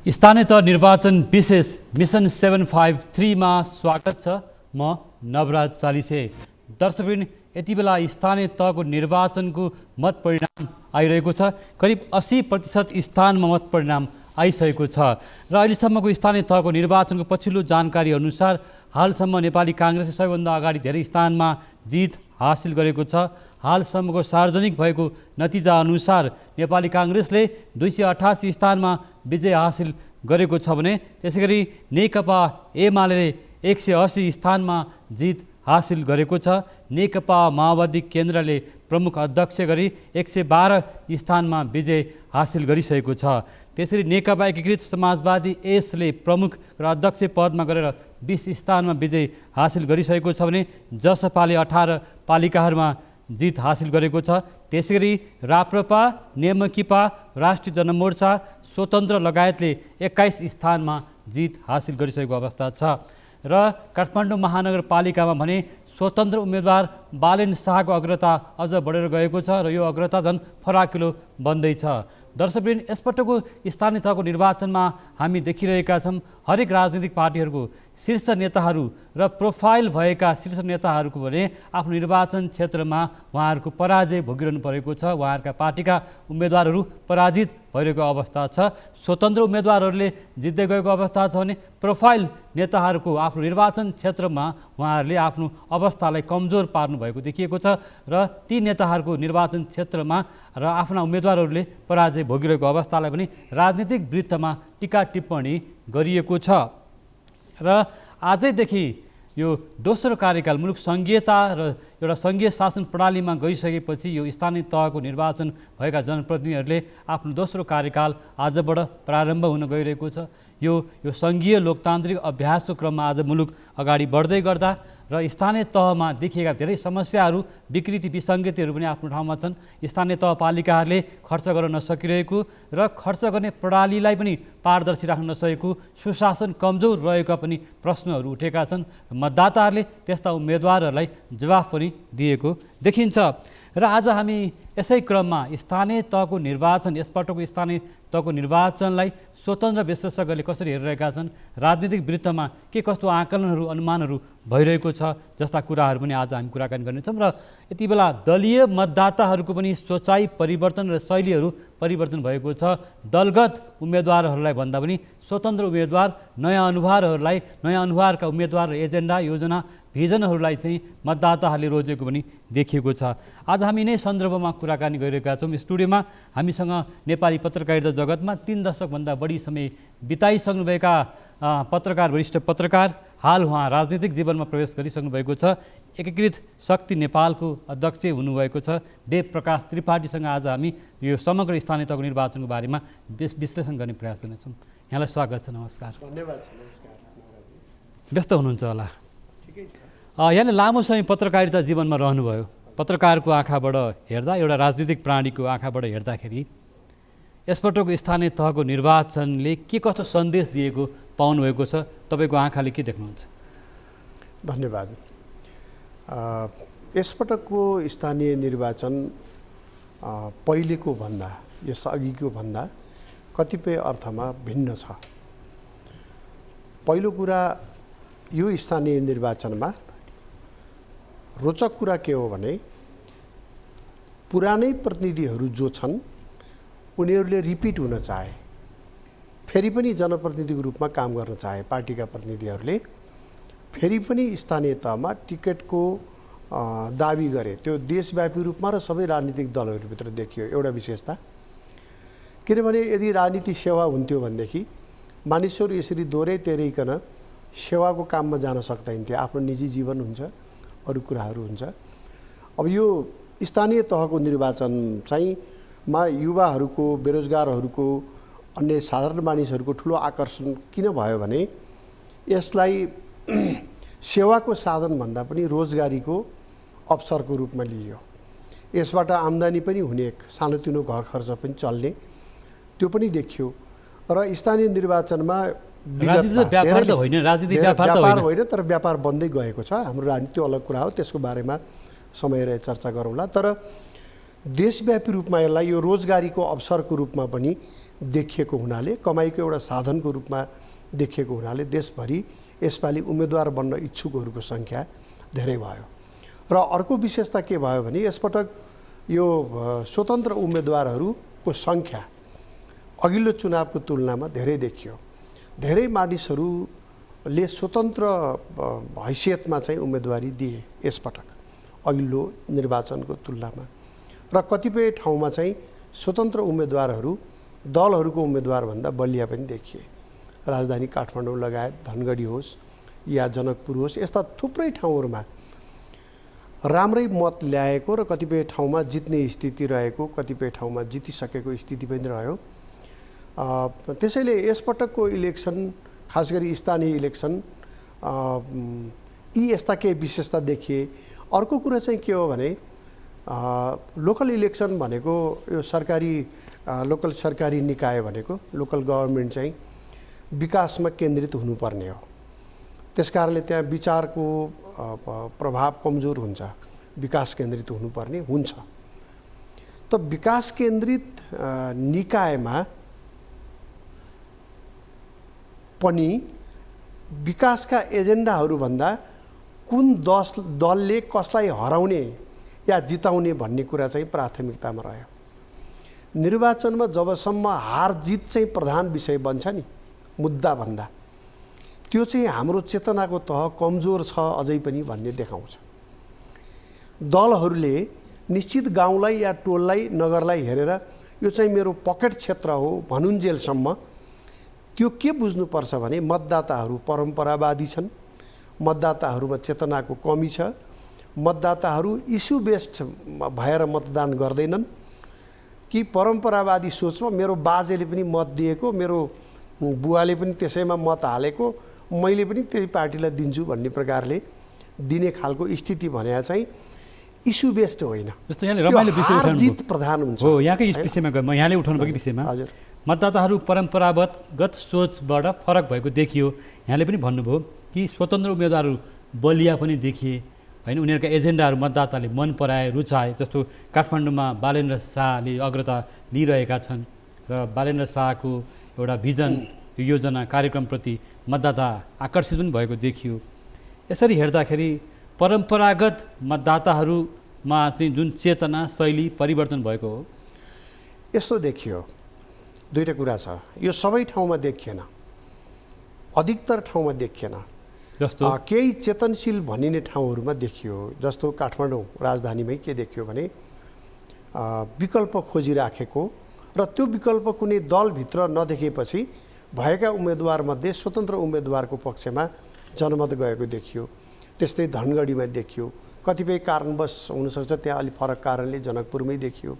स्थानीय तह निर्वाचन विशेष मिसन 753 मा स्वागत छ। म नवराज चालिसे। दर्शकवृन्द, यति बेला स्थानीय तहको निर्वाचनको मत परिणाम आइरहेको छ। करिब 80% स्थानमा मत परिणाम आइसकेको छ र अहिलेसम्मको स्थानीय तहको निर्वाचनको पछिल्लो जानकारी अनुसार हालसम्म नेपाली काङ्ग्रेसले सबैभन्दा अगाडि धेरै स्थानमा जित हासिल गरेको छ। हालसम्मको सार्वजनिक भएको नतिजा अनुसार नेपाली काङ्ग्रेसले 288 स्थानमा विजय हासिल गरेको छ भने त्यसैगरी नेकपा एमाले 180 स्थानमा जित हासिल गरेको छ। नेकपा माओवादी केन्द्रले प्रमुख अध्यक्ष गरी 112 स्थानमा विजय हासिल गरिसकेको छ। त्यसरी नेकपा एकीकृत समाजवादी एसले प्रमुख र अध्यक्ष पदमा गरेर 20 स्थानमा विजय हासिल गरिसकेको छ भने जसपाले 18 पालिकाहरूमा जित हासिल गरेको छ। त्यसैगरी राप्रपा, नेमकिपा, राष्ट्रिय जनमोर्चा, स्वतन्त्र लगायतले 21 स्थानमा जित हासिल गरिसकेको अवस्था छ र काठमाडौँ महानगरपालिकामा भने स्वतन्त्र उम्मेदवार बालेन शाहको अग्रता अझ बढेर गएको छ र यो अग्रता झन् फराकिलो बन्दैछ। दर्शकवृन्द, यसपटकको स्थानीय तहको निर्वाचनमा हामी देखिरहेका छौँ हरेक राजनीतिक पार्टीहरूको शीर्ष नेताहरू र प्रोफाइल भएका शीर्ष नेताहरूको भने आफ्नो निर्वाचन क्षेत्रमा उहाँहरूको पराजय भोगिरहनु परेको छ। उहाँहरूका पार्टीका उम्मेदवारहरू पराजित भइरहेको अवस्था छ। स्वतन्त्र उम्मेदवारहरूले जित्दै गएको अवस्था छ भने प्रोफाइल नेताहरूको आफ्नो निर्वाचन क्षेत्रमा उहाँहरूले आफ्नो अवस्थालाई कमजोर पार्नु भएको देखिएको छ र ती नेताहरूको निर्वाचन क्षेत्रमा र आफ्ना उम्मेदवारहरूले पराजय भोगिरहेको अवस्थालाई पनि राजनीतिक वृत्तमा टीका टिप्पणी गरिएको छ र आजैदेखि यो दोस्रो कार्यकाल मुलुक सङ्घीयता र एउटा सङ्घीय शासन प्रणालीमा गइसकेपछि यो स्थानीय तहको निर्वाचन भएका जनप्रतिनिधिहरूले आफ्नो दोस्रो कार्यकाल आजबाट प्रारम्भ हुन गइरहेको छ। यो सङ्घीय लोकतान्त्रिक अभ्यासको क्रममा आज मुलुक अगाडि बढ्दै गर्दा र स्थानीय तहमा देखिएका धेरै समस्याहरू, विकृति, विसङ्गतिहरू पनि आफ्नो ठाउँमा छन्। स्थानीय तहपालिकाहरूले खर्च गर्न नसकिरहेको र खर्च गर्ने प्रणालीलाई पनि पारदर्शी राख्न नसकेको, सुशासन कमजोर रहेका पनि प्रश्नहरू उठेका छन्। मतदाताहरूले त्यस्ता उम्मेदवारहरूलाई जवाफ पनि दिएको देखिन्छ र आज हामी यसै क्रममा स्थानीय तहको निर्वाचन, यसपटकको स्थानीय तहको निर्वाचनलाई स्वतन्त्र विशेषज्ञले कसरी हेरिरहेका छन्, राजनीतिक वृत्तमा के कस्तो आकलनहरू, अनुमानहरू भइरहेको छ जस्ता कुराहरू पनि आज हामी कुराकानी गर्नेछौँ र यति बेला दलीय मतदाताहरूको पनि सोचाइ परिवर्तन र शैलीहरू परिवर्तन भएको छ। दलगत उम्मेदवारहरूलाई भन्दा पनि स्वतन्त्र उम्मेदवार, नयाँ अनुहारका उम्मेदवार र एजेन्डा, योजना, भिजनहरूलाई चाहिँ मतदाताहरूले रोजेको पनि देखिएको छ। आज हामी नै सन्दर्भमा कुराकानी गरिरहेका छौँ। स्टुडियोमा हामीसँग नेपाली पत्रकारिता जगतमा 3 दशकभन्दा बढी समय बिताइसक्नुभएका पत्रकार, वरिष्ठ पत्रकार, हाल उहाँ राजनीतिक जीवनमा प्रवेश गरिसक्नु भएको छ। एकीकृत शक्ति नेपालको अध्यक्ष हुनुभएको छ देव प्रकाश त्रिपाठीसँग आज हामी यो समग्र स्थानीय तहको निर्वाचनको बारेमा विश्लेषण गर्ने प्रयास गर्नेछौँ। यहाँलाई स्वागत छ। नमस्कार। धन्यवाद। नमस्कार। व्यस्त हुनुहुन्छ होला? यहाँले लामो समय पत्रकारिता जीवनमा रहनुभयो। पत्रकारको आँखाबाट हेर्दा, एउटा राजनीतिक प्राणीको आँखाबाट हेर्दाखेरि यसपटकको स्थानीय तहको निर्वाचनले के कस्तो सन्देश दिएको पाउनुभएको छ? तपाईँको आँखाले के देख्नुहुन्छ? धन्यवाद। यसपटकको स्थानीय निर्वाचन पहिलेको भन्दा, यस अघिको भन्दा कतिपय अर्थमा भिन्न छ। पहिलो कुरा, यो स्थानीय निर्वाचनमा रोचक कुरा के हो भने पुरानै प्रतिनिधिहरू जो छन् उनीहरूले रिपिट हुन चाहे, फेरि पनि जनप्रतिनिधिको रूपमा काम गर्न चाहे। पार्टीका प्रतिनिधिहरूले फेरि पनि स्थानीय तहमा टिकटको दाबी गरे। त्यो देशव्यापी रूपमा र सबै राजनीतिक दलहरूभित्र देखियो एउटा विशेषता। किनभने यदि राजनीति सेवा हुन्थ्यो भनेदेखि मानिसहरू यसरी दोहोरै तेह्रैकन सेवाको काममा जान सक्दैनथे। आफ्नो निजी जीवन हुन्छ, अरू कुराहरू हुन्छ। अब यो स्थानीय तहको निर्वाचन चाहिँ युवाहरूको, बेरोजगारहरूको, अन्य साधारण मानिसहरूको ठुलो आकर्षण किन भयो भने यसलाई सेवाको साधनभन्दा पनि रोजगारीको अवसरको रूपमा लिइयो। यसबाट आम्दानी पनि हुने, एक सानोतिनो घर खर्च पनि चल्ने, त्यो पनि देखियो। र स्थानीय निर्वाचनमा व्यापार होइन, तर व्यापार बन्दै गएको छ। हाम्रो राजनीति अलग कुरा हो, त्यसको बारेमा समय रहे चर्चा गरौँला। तर देशव्यापी रूपमा यसलाई यो रोजगारीको अवसरको रूपमा पनि देखिएको हुनाले, कमाइको एउटा साधनको रूपमा देखिएको हुनाले देशभरि यसपालि उम्मेदवार बन्न इच्छुकहरूको सङ्ख्या धेरै भयो। र अर्को विशेषता के भयो भने यसपटक यो स्वतन्त्र उम्मेदवारहरूको सङ्ख्या अघिल्लो चुनावको तुलनामा धेरै देखियो। धेरै मानिसहरूले स्वतन्त्र हैसियतमा चाहिँ उम्मेदवारी दिए यसपटक अघिल्लो निर्वाचनको तुलनामा। र कतिपय ठाउँमा चाहिँ स्वतन्त्र उम्मेदवारहरू दलहरूको उम्मेदवारभन्दा बलिया पनि देखिए। राजधानी काठमाडौँ लगायत धनगढी होस् या जनकपुर होस्, यस्ता थुप्रै ठाउँहरूमा राम्रै मत ल्याएको र कतिपय ठाउँमा जित्ने स्थिति रहेको, कतिपय ठाउँमा जितिसकेको स्थिति पनि रह्यो। त्यसैले यसपटकको इलेक्सन, खास गरी स्थानीय इलेक्सन, यी यस्ता केही विशेषता देखिए। अर्को कुरा चाहिँ के हो भने लोकल इलेक्सन भनेको यो लोकल सरकारी निकाय भनेको लोकल गभर्मेन्ट चाहिँ विकासमा केन्द्रित हुनुपर्ने हो। त्यसकारणले त्यहाँ विचारको प्रभाव कमजोर हुन्छ, विकास केन्द्रित हुनुपर्ने हुन्छ। त विकास केन्द्रित निकायमा पनि विकासका एजेन्डाहरूभन्दा कुन दलले कसलाई हराउने या जिताउने भन्ने कुरा चाहिँ प्राथमिकतामा रह्यो। निर्वाचनमा जबसम्म हार जित चाहिँ प्रधान विषय बन्छ नि मुद्दाभन्दा, त्यो चाहिँ हाम्रो चेतनाको तह कमजोर छ अझै पनि भन्ने देखाउँछ। दलहरूले निश्चित गाउँलाई या टोललाई, नगरलाई हेरेर यो चाहिँ मेरो पकेट क्षेत्र हो भनुन्जेलसम्म त्यो के बुझ्नुपर्छ भने मतदाताहरू परम्परावादी छन्, मतदाताहरूमा चेतनाको कमी छ, मतदाताहरू इस्यु बेस्ड भएर मतदान गर्दैनन् कि परम्परावादी सोचमा मेरो बाजेले पनि मत दिएको, मेरो बुवाले पनि त्यसैमा मत हालेको, मैले पनि त्यही पार्टीलाई दिन्छु भन्ने प्रकारले दिने खालको स्थिति भने चाहिँ इस्यु बेस्ड होइन। जस्तो यहाँले रमाइलो विषय उठाउनु जित प्रधान हुन्छ हो। यहाँकै विषयमा गयो, म यहाँले उठाउनु भएको विषयमा मतदाताहरू परम्परागत सोचबाट फरक भएको देखियो। यहाँले पनि भन्नुभयो कि स्वतन्त्र उम्मेदवारहरू बलिया पनि देखिए होइन, उनीहरूका एजेन्डाहरू मतदाताले मन पराए, रुचाए। जस्तो काठमाडौँमा बालेन्द्र शाहले अग्रता लिइरहेका छन् र बालेन्द्र शाहको एउटा भिजन, योजना, कार्यक्रमप्रति मतदाता आकर्षित पनि भएको देखियो। यसरी हेर्दाखेरि परम्परागत मतदाताहरूमा चाहिँ जुन चेतना, शैली परिवर्तन भएको हो, यस्तो देखियो। दुईवटा कुरा छ, यो सबै ठाउँमा देखिएन, अधिकतर ठाउँमा देखिएन। जस्तो केही चेतनशील भनिने ठाउँहरूमा देखियो। जस्तो काठमाडौँ राजधानीमै के देखियो भने विकल्प खोजिराखेको र त्यो विकल्प कुनै दलभित्र नदेखेपछि भएका उम्मेदवारमध्ये स्वतन्त्र उम्मेदवारको पक्षमा जनमत गएको देखियो। त्यस्तै धनगढीमा देखियो। कतिपय कारणवश हुनसक्छ त्यहाँ अलिक फरक कारणले जनकपुरमै देखियो।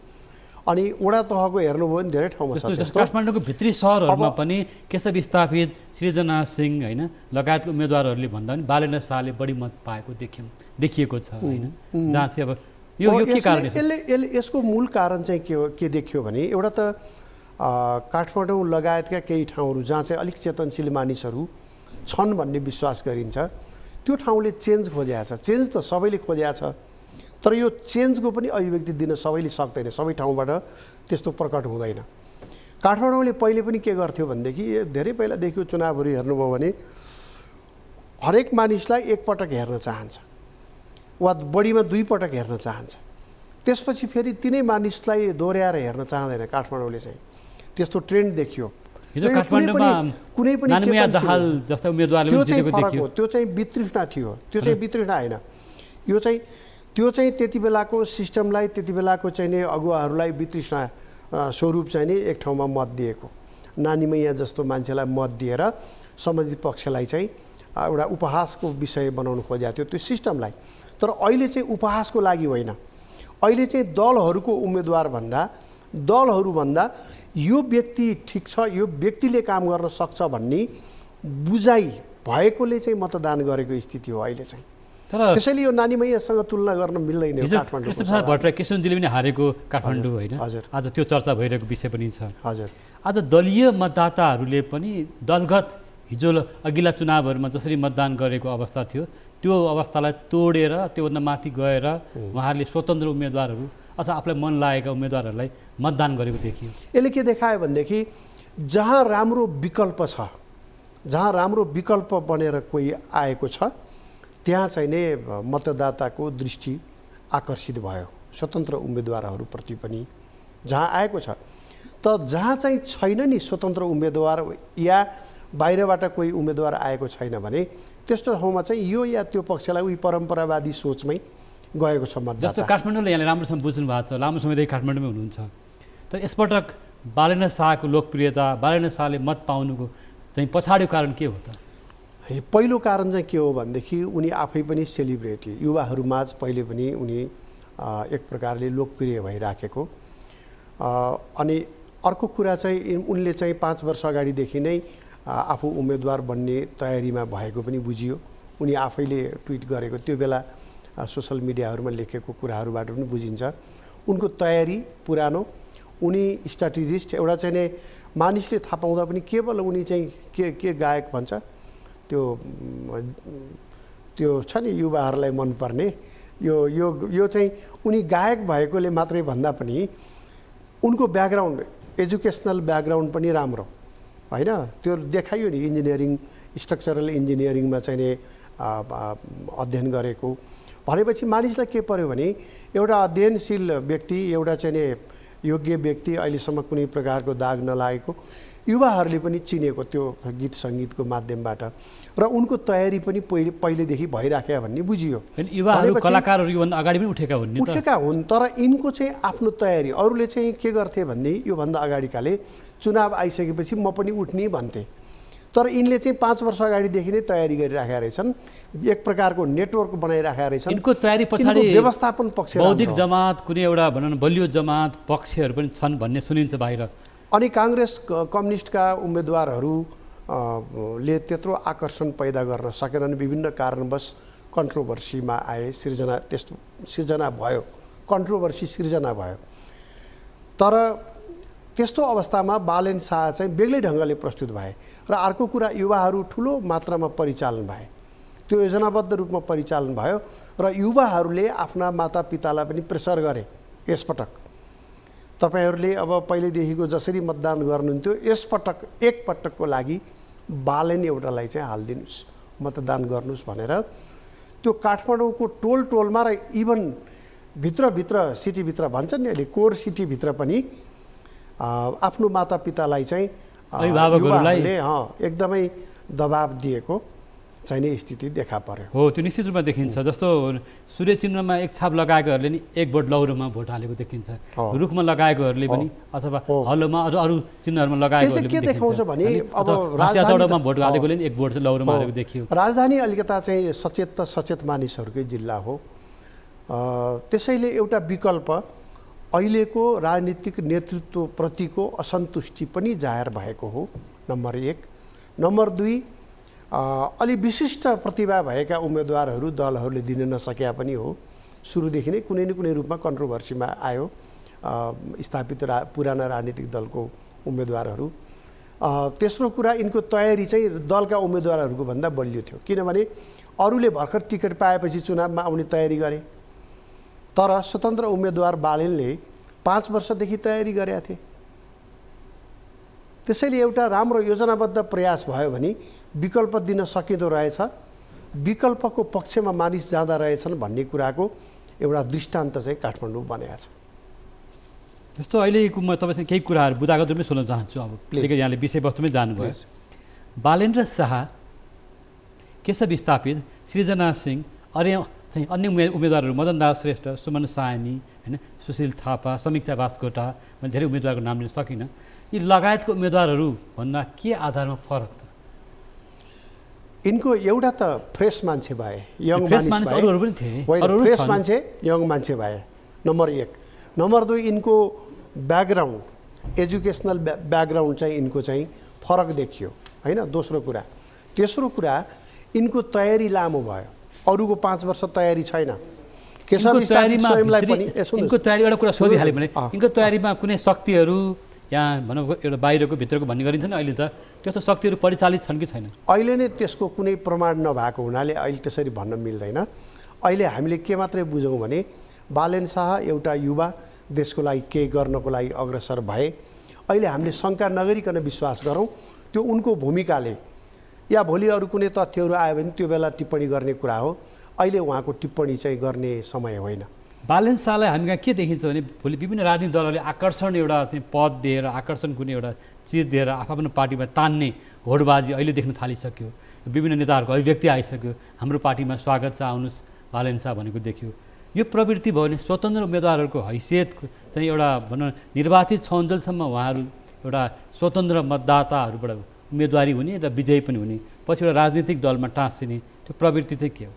अनि वडा तहको हेर्नुभयो भने धेरै ठाउँमा छ। काठमाडौँको भित्री सहरहरूमा पनि केशव स्थापित, सृजना सिंह होइन लगायतको उम्मेदवारहरूले भन्दा पनि बालेन्द्र शाहले बढी मत पाएको देखिएको छ होइन, जहाँ चाहिँ अब यो के कारणले यसको मूल कारण चाहिँ के देखियो भने एउटा त काठमाडौँ लगायतका केही ठाउँहरू जहाँ चाहिँ अलिक चेतनशील मानिसहरू छन् भन्ने विश्वास गरिन्छ, त्यो ठाउँले चेन्ज खोजेको छ। चेन्ज त सबैले खोजेको छ, तर यो चेन्जको पनि अभिव्यक्ति दिन सबैले सक्दैन, सबै ठाउँबाट त्यस्तो प्रकट हुँदैन। काठमाडौँले पहिले पनि के गर्थ्यो भनेदेखि धेरै पहिलादेखि चुनावहरू हेर्नुभयो भने हरेक मानिसलाई एकपटक हेर्न चाहन्छ वा बढीमा दुई पटक हेर्न चाहन्छ, त्यसपछि फेरि तिनै मानिसलाई दोहोऱ्याएर हेर्न चाहँदैन। काठमाडौँले चाहिँ त्यस्तो ट्रेन्ड देखियो। कुनै पनि जस्ता उम्मेदवारले त्यो चाहिँ वितृष्णा थियो, त्यो चाहिँ वितृष्णा होइन। यो चाहिँ त्यो चाहिँ त्यति बेलाको सिस्टमलाई, त्यति बेलाको चाहिँ नि अगुवाहरूलाई वितृष्णा स्वरूप चाहिँ नि एक ठाउँमा मत दिएको, नानीमैया जस्तो मान्छेलाई मत दिएर सम्बन्धित पक्षलाई चाहिँ एउटा उपहासको विषय बनाउनु खोजेको थियो त्यो सिस्टमलाई। तर अहिले चाहिँ उपहासको लागि होइन, अहिले चाहिँ दलहरूभन्दा यो व्यक्ति ठिक छ, यो व्यक्तिले काम गर्न सक्छ भन्ने बुझाइ भएकोले चाहिँ मतदान गरेको स्थिति हो अहिले चाहिँ। त्यसैले यो नानीमैयासँग तुलना गर्न मिल्दैन। काठमाडौँ भट्टराई किशनजीले पनि हारेको काठमाडौँ होइन, हजुर, आज त्यो चर्चा भइरहेको विषय पनि छ। हजुर, आज दलीय मतदाताहरूले पनि दलगत हिजो अघिल्ला चुनावहरूमा जसरी मतदान गरेको अवस्था थियो त्यो अवस्थालाई तोडेर त्योभन्दा माथि गएर उहाँहरूले स्वतन्त्र उम्मेदवारहरू अथवा आफूलाई मन लागेका उम्मेदवारहरूलाई मतदान गरेको देखियो? यसले के देखायो भनेदेखि जहाँ राम्रो विकल्प छ, जहाँ राम्रो विकल्प बनेर कोही आएको छ त्यहाँ चाहिँ नै मतदाताको दृष्टि आकर्षित भयो स्वतन्त्र उम्मेदवारहरूप्रति पनि जहाँ आएको छ। त जहाँ चाहिँ छैन नि स्वतन्त्र उम्मेदवार या बाहिरबाट कोही उम्मेदवार आएको छैन भने त्यस्तो ठाउँमा चाहिँ यो या त्यो पक्षलाई उही परम्परावादी सोचमै गएको छ मतदाता। जस्तो काठमाडौँले यहाँले राम्रोसँग बुझ्नु भएको छ, लामो समयदेखि काठमाडौँमै हुनुहुन्छ, तर यसपटक बालेन्द्र शाहको लोकप्रियता, बालेन्द्र शाहले मत पाउनुको चाहिँ पछाडिको कारण के हो त? पहिलो कारण चाहिँ के हो भनेदेखि उनी आफै पनि सेलिब्रेटी, युवाहरूमाझ पहिले पनि उनी एक प्रकारले लोकप्रिय भइराखेको। अनि अर्को कुरा चाहिँ उनले चाहिँ 5 वर्ष अगाडिदेखि नै आफू उम्मेदवार बन्ने तयारीमा भएको पनि बुझियो। उनी आफैले ट्विट गरेको त्यो बेला सोसल मिडियाहरूमा लेखेको कुराहरूबाट पनि बुझिन्छ उनको तयारी पुरानो। उनी स्ट्राटेजिस्ट एउटा चाहिँ नै मानिसले थाहा पाउँदा पनि केवल उनी चाहिँ के गायक भन्छ त्यो छ नि युवाहरूलाई मनपर्ने यो चाहिँ उनी गायक भएकोले मात्रै भन्दा पनि उनको ब्याकग्राउन्ड एजुकेसनल ब्याकग्राउन्ड पनि राम्रो होइन, त्यो देखाइयो नि। इन्जिनियरिङ स्ट्रक्चरल इन्जिनियरिङमा चाहिँ नि अध्ययन गरेको भनेपछि मानिसलाई के पर्यो भने एउटा अध्ययनशील व्यक्ति, एउटा चाहिँ नि योग्य व्यक्ति, अहिलेसम्म कुनै प्रकारको दाग नलागेको युवाहरूले पनि चिनेको त्यो गीत सङ्गीतको माध्यमबाट र उनको तयारी पनि पहिलेदेखि भइराख्यो भन्ने बुझियो। युवाहरू कलाकारहरू योभन्दा अगाडि पनि उठेका हुन् तर यिनको चाहिँ आफ्नो तयारी। अरूले चाहिँ के गर्थे भन्ने योभन्दा अगाडिकाले चुनाव आइसकेपछि म पनि उठ्ने भन्थे, तर यिनले चाहिँ 5 वर्ष अगाडिदेखि नै तयारी गरिराखेका रहेछन्, एक प्रकारको नेटवर्क बनाइराखेका रहेछन्। यिनको तयारी पछाडि व्यवस्थापन पक्ष, बौद्धिक जमात, कुनै एउटा भनौँ न बलियो जमात पक्षहरू पनि छन् भन्ने सुनिन्छ बाहिर। अनि काङ्ग्रेस कम्युनिस्टका उम्मेदवारहरूले त्यत्रो आकर्षण पैदा गर्न सकेनन्, विभिन्न कारणवश कन्ट्रोभर्सीमा आए, सिर्जना भयो, कन्ट्रोभर्सी सिर्जना भयो। तर त्यस्तो अवस्थामा बालेन शाह चाहिँ बेग्लै ढङ्गले प्रस्तुत भए र अर्को कुरा युवाहरू ठुलो मात्रामा परिचालन भए, त्यो योजनाबद्ध रूपमा परिचालन भयो र युवाहरूले आफ्ना मातापितालाई पनि प्रेसर गरे यसपटक तपाईहरूले अब पहिलेदेखिको जसरी मतदान गर्नुहुन्थ्यो एकपटकको लागि बालेन एउटालाई चाहिँ हालिदिनुहोस्, मतदान गर्नुहोस् भनेर त्यो काठमाडौँको टोलमा र इभन भित्रभित्र सिटीभित्र भन्छन् नि अहिले कोर सिटीभित्र पनि आफ्नो मातापितालाई चाहिँ युवाहरूले एकदमै दबाब दिएको चाहिने स्थिति देखा पर्यो। हो, त्यो निश्चित रूपमा देखिन्छ। जस्तो सूर्य चिन्हमा एक छाप लगाएकोहरूले नि एक भोट लौरोमा भोट हालेको देखिन्छ, रुखमा लगाएकोहरूले पनि अथवा हलोमा अरू चिन्हहरूमा लगाएकोहरूले के देखाउँछ भने अब राजधानीमा भोट हालेकोले नि एक भोट चाहिँ लौरोमा हालेको देखियो। राजधानी अलिकता चाहिँ सचेत मानिसहरूकै जिल्ला हो, त्यसैले एउटा विकल्प अहिलेको राजनीतिक नेतृत्वप्रतिको असन्तुष्टि पनि जाहेर भएको हो, नम्बर 1। नम्बर 2, अलि विशिष्ट प्रतिभा भएका उम्मेदवारहरू दलहरूले दिन नसकेका पनि हो। सुरुदेखि नै कुनै न कुनै रूपमा कन्ट्रोभर्सीमा आयो स्थापित पुराना राजनीतिक दलको उम्मेदवारहरू। तेस्रो कुरा, यिनको तयारी चाहिँ दलका उम्मेदवारहरूको भन्दा बलियो थियो, किनभने अरूले भर्खर टिकट पाएपछि चुनावमा आउने तयारी गरे, तर स्वतन्त्र उम्मेदवार बालेनले 5 वर्षदेखि तयारी गरेका थिए। त्यसैले एउटा राम्रो योजनाबद्ध प्रयास भयो भने विकल्प दिन सकिँदो रहेछ, विकल्पको पक्षमा मानिस जाँदा रहेछन् भन्ने कुराको एउटा दृष्टान्त चाहिँ काठमाडौँ बनेको छ। जस्तो अहिलेको म तपाईँसँग केही कुराहरू बुदागत रूपमै सोध्न चाहन्छु। अब किनकि यहाँले विषयवस्तुमै जानुभयो। बालेन्द्र शाह, केशव स्थापित, सृजना सिंह, चाहिँ अन्य उम्मेदवारहरू मदन दास श्रेष्ठ, सुमन सायनी, होइन, सुशील थापा, समीक्षा बास्कोटा, मैले धेरै उम्मेदवारको नाम लिन सकिनँ, यी लगायतको उम्मेदवारहरू भन्दा के आधारमा फरक त? यिनको एउटा त फ्रेस मान्छे भए, यङ मान्छे, अरूहरू पनि थिए, फ्रेस मान्छे, यङ मान्छे भए, नम्बर 1। नम्बर 2, यिनको ब्याकग्राउन्ड, एजुकेसनल ब्याकग्राउन्ड चाहिँ यिनको चाहिँ फरक देखियो होइन, दोस्रो कुरा। तेस्रो कुरा, यिनको तयारी लामो भयो, अरूको 5 वर्ष तयारी छैन। केशव स्वयंलाई पनि यिनको तयारी एउटा कुरा सोधिहालेँ भने यिनको तयारीमा कुनै शक्तिहरू यहाँ भनौँ एउटा बाहिरको भित्रको भन्ने गरिन्छ नि, अहिले त त्यस्तो शक्तिहरू परिचालित छन् कि छैन? अहिले नै त्यसको कुनै प्रमाण नभएको हुनाले अहिले त्यसरी भन्न मिल्दैन। अहिले हामीले के मात्रै बुझौँ भने बालेन शाह एउटा युवा देशको लागि केही गर्नको लागि अग्रसर भए। अहिले हामीले शङ्का नगरिकन विश्वास गरौँ त्यो उनको भूमिकाले, या भोलि अरू कुनै तथ्यहरू आयो भने त्यो बेला टिप्पणी गर्ने कुरा हो। अहिले उहाँको टिप्पणी चाहिँ गर्ने समय होइन। बालेन शाहलाई हामी कहाँ के देखिन्छ भने भोलि विभिन्न राजनीतिक दलहरूले आकर्षण एउटा चाहिँ पद दिएर, आकर्षण कुनै एउटा चिज दिएर आफ्नो पार्टीमा तान्ने होडबाजी अहिले देख्न थालिसक्यो। विभिन्न नेताहरूको अभिव्यक्ति आइसक्यो, हाम्रो पार्टीमा स्वागत छ, आउनुहोस् बालेन शाह भनेको देखियो। यो प्रवृत्ति भयो भने स्वतन्त्र उम्मेदवारहरूको हैसियत चाहिँ एउटा भनौँ निर्वाचित छन्जेलसम्म उहाँहरू एउटा स्वतन्त्र मतदाताहरूबाट उम्मेदवारी हुने र विजयी पनि हुने, पछि एउटा राजनीतिक दलमा टाँसिने त्यो प्रवृत्ति चाहिँ के हो?